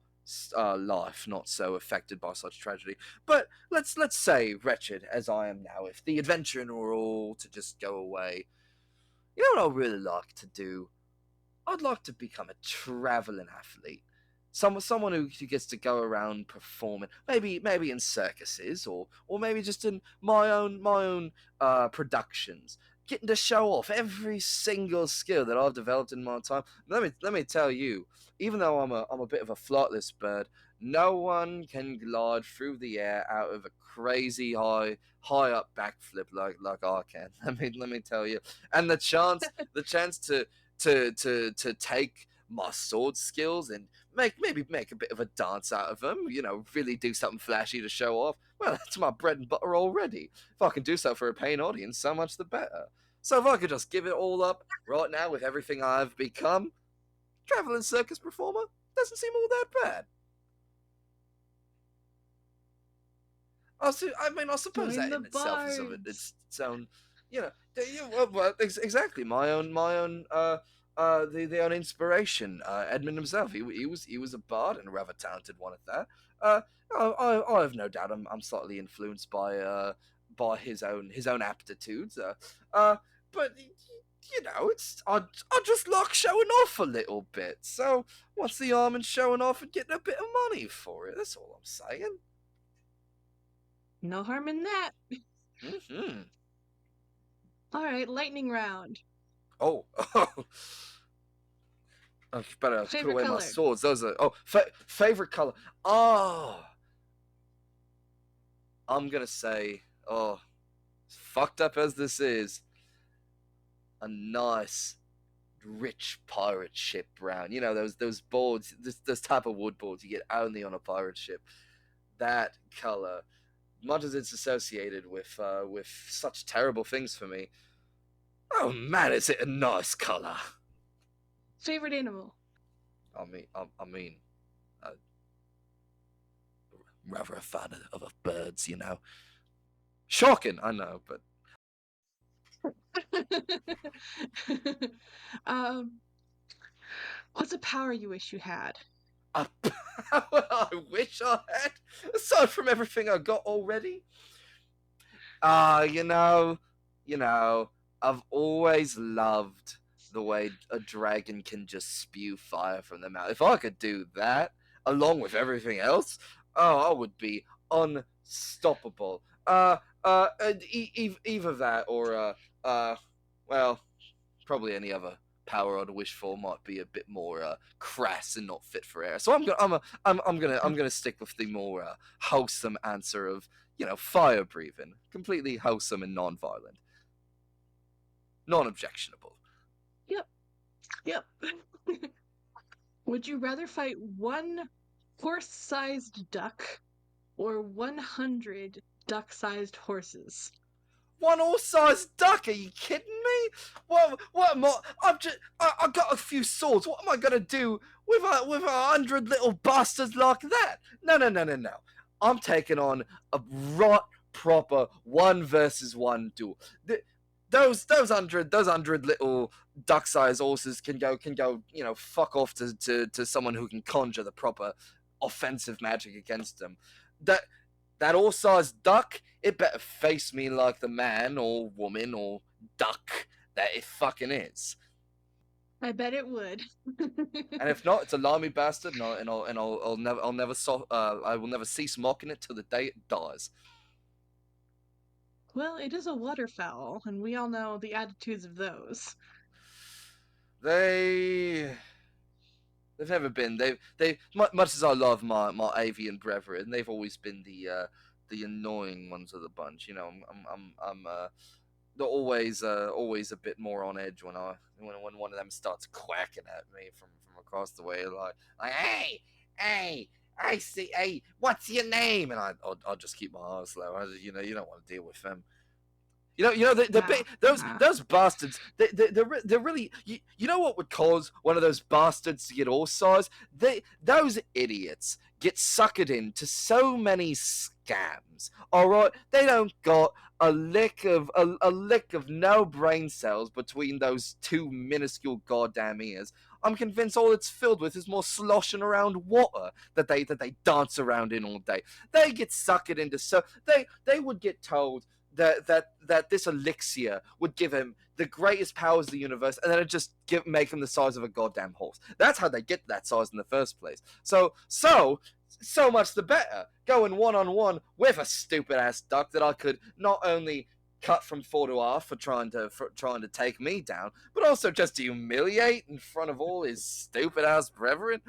Speaker 2: life, not so affected by such tragedy. But let's say, wretched as I am now, if the adventuring were all to just go away, you know what I'd really like to do? I'd like to become a traveling athlete. Someone who gets to go around performing, maybe in circuses, or maybe just in my own productions, getting to show off every single skill that I've developed in my time. Let me tell you, even though I'm a bit of a flightless bird, no one can glide through the air out of a crazy high up backflip like I can. Let me tell you, and the chance to take my sword skills and maybe make a bit of a dance out of them, really do something flashy to show off. Well, that's my bread and butter already. If I can do so for a paying audience, so much the better. So if I could just give it all up right now with everything I've become, traveling circus performer doesn't seem all that bad. I mean, I suppose
Speaker 1: Join
Speaker 2: that
Speaker 1: the
Speaker 2: in itself is of
Speaker 1: bards.
Speaker 2: its own, exactly my own the own inspiration. Edmund himself, he was a bard and a rather talented one at that. Uh, I have no doubt I'm slightly influenced by his own aptitudes. But I just like showing off a little bit. So what's the harm in showing off and getting a bit of money for it? That's all I'm saying.
Speaker 1: No harm in that.
Speaker 2: Hmm.
Speaker 1: All right, lightning round.
Speaker 2: Oh, I better put
Speaker 1: Favorite
Speaker 2: away my
Speaker 1: color.
Speaker 2: swords. Those are favorite color. Oh, I'm gonna say, oh, fucked up as this is, a nice rich pirate ship brown. You know those boards, this type of wood boards you get only on a pirate ship. That color, much as it's associated with such terrible things for me. Oh man, is it a nice color?
Speaker 1: Favorite animal.
Speaker 2: I mean, uh, rather a fan of birds, you know. Shocking, I know, but
Speaker 1: um, what's a power you wish you had?
Speaker 2: a power I wish I had, aside from everything I got already. You know, you know, I've always loved the way a dragon can just spew fire from their mouth. If I could do that, along with everything else, oh, I would be unstoppable. Either that or well, probably any other power I'd wish for might be a bit more crass and not fit for air. So I'm gonna stick with the more wholesome answer of fire breathing, completely wholesome and non-violent, non-objectionable.
Speaker 1: Yep, yep. Would you rather fight one horse-sized duck or 100 duck-sized horses?
Speaker 2: One horse-sized duck? Are you kidding me? What am I? I got a few swords. What am I gonna do with 100 little bastards like that? No, no, no, no, no. I'm taking on a right proper one versus one duel. Those hundred little duck-sized horses can go fuck off to someone who can conjure the proper offensive magic against them. That that all-sized duck, it better face me like the man or woman or duck that it fucking is.
Speaker 1: I bet it would.
Speaker 2: And if not, it's a limey bastard, I will never cease mocking it till the day it dies.
Speaker 1: Well, it is a waterfowl, and we all know the attitudes of those.
Speaker 2: They they've never been they much as I love my avian brethren, they've always been the annoying ones of the bunch. They're always a bit more on edge when one of them starts quacking at me from across the way, like hey, I see, hey, what's your name? And I'll just keep my eyes low. You don't want to deal with them.
Speaker 1: Wow.
Speaker 2: Those bastards. They're really. You know what would cause one of those bastards to get all size? Those idiots get suckered into so many scams. All right, they don't got a lick of no brain cells between those two minuscule goddamn ears. I'm convinced all it's filled with is more sloshing around water that they dance around in all day. They get suckered into they would get told that this elixir would give him the greatest powers of the universe, and then it just make him the size of a goddamn horse. That's how they get that size in the first place. So much the better. Going one on one with a stupid ass duck that I could not only cut from four to half for trying to take me down, but also just humiliate in front of all his stupid ass brethren.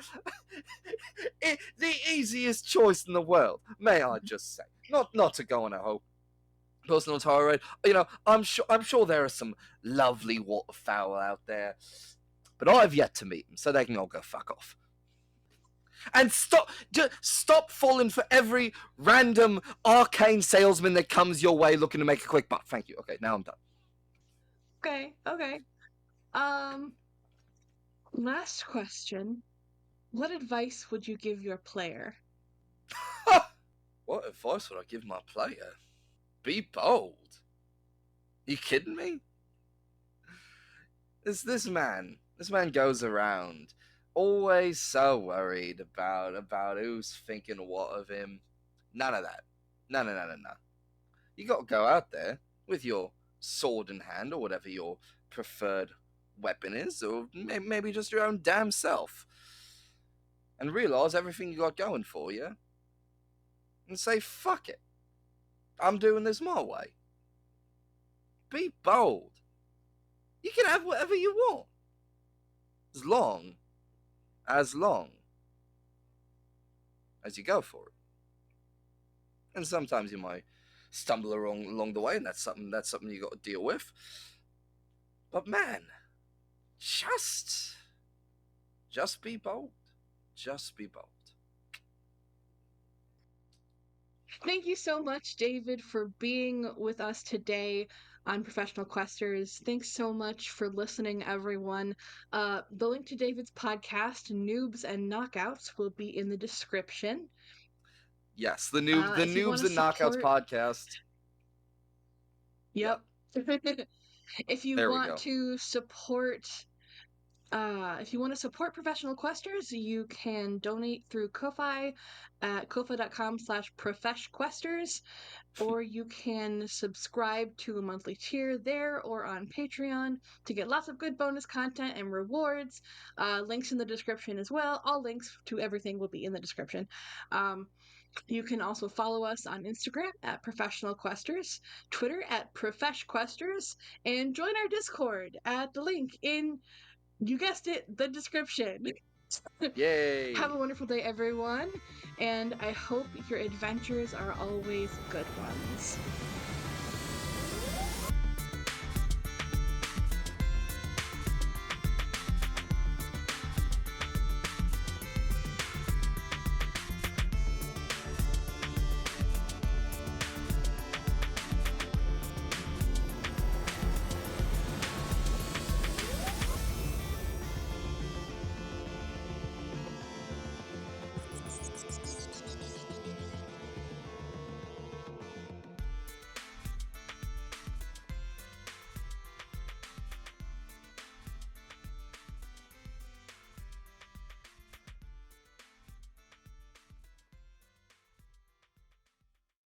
Speaker 2: The easiest choice in the world, may I just say. Not to go on a whole personal tirade. I'm sure there are some lovely waterfowl out there, but I've yet to meet them, so they can all go fuck off. And stop falling for every random arcane salesman that comes your way looking to make a quick buck. Thank you. Okay, now I'm done.
Speaker 1: Okay, okay. Um, Last question. What advice would you give your player?
Speaker 2: What advice would I give my player? Be bold. You kidding me? This man goes around always so worried about who's thinking what of him. None of that. No, no, no, no, no. You got to go out there with your sword in hand or whatever your preferred weapon is, or maybe just your own damn self, and realize everything you got going for you, and say fuck it. I'm doing this my way. Be bold. You can have whatever you want. As long as you go for it. And sometimes you might stumble along the way, and that's something you got to deal with. But man, just be bold. Just be bold.
Speaker 1: Thank you so much, David, for being with us today on Professional Questers. Thanks so much for listening, everyone. The link to David's podcast, Noobs and Knockouts, will be in the description.
Speaker 2: Yes, the
Speaker 1: If you
Speaker 2: Noobs
Speaker 1: wanna
Speaker 2: and Knockouts
Speaker 1: support-
Speaker 2: podcast.
Speaker 1: Yep. If you
Speaker 2: There we
Speaker 1: want
Speaker 2: go.
Speaker 1: to support if you want to support Professional Questers, you can donate through Ko-Fi at ko-fi.com/profeshquesters, or you can subscribe to a monthly tier there or on Patreon to get lots of good bonus content and rewards. Links in the description as well. All links to everything will be in the description. You can also follow us on Instagram at Professional Questers, Twitter at ProfeshQuesters, and join our Discord at the link in, you guessed it, the description.
Speaker 2: Yay!
Speaker 1: Have a wonderful day, everyone, and I hope your adventures are always good ones.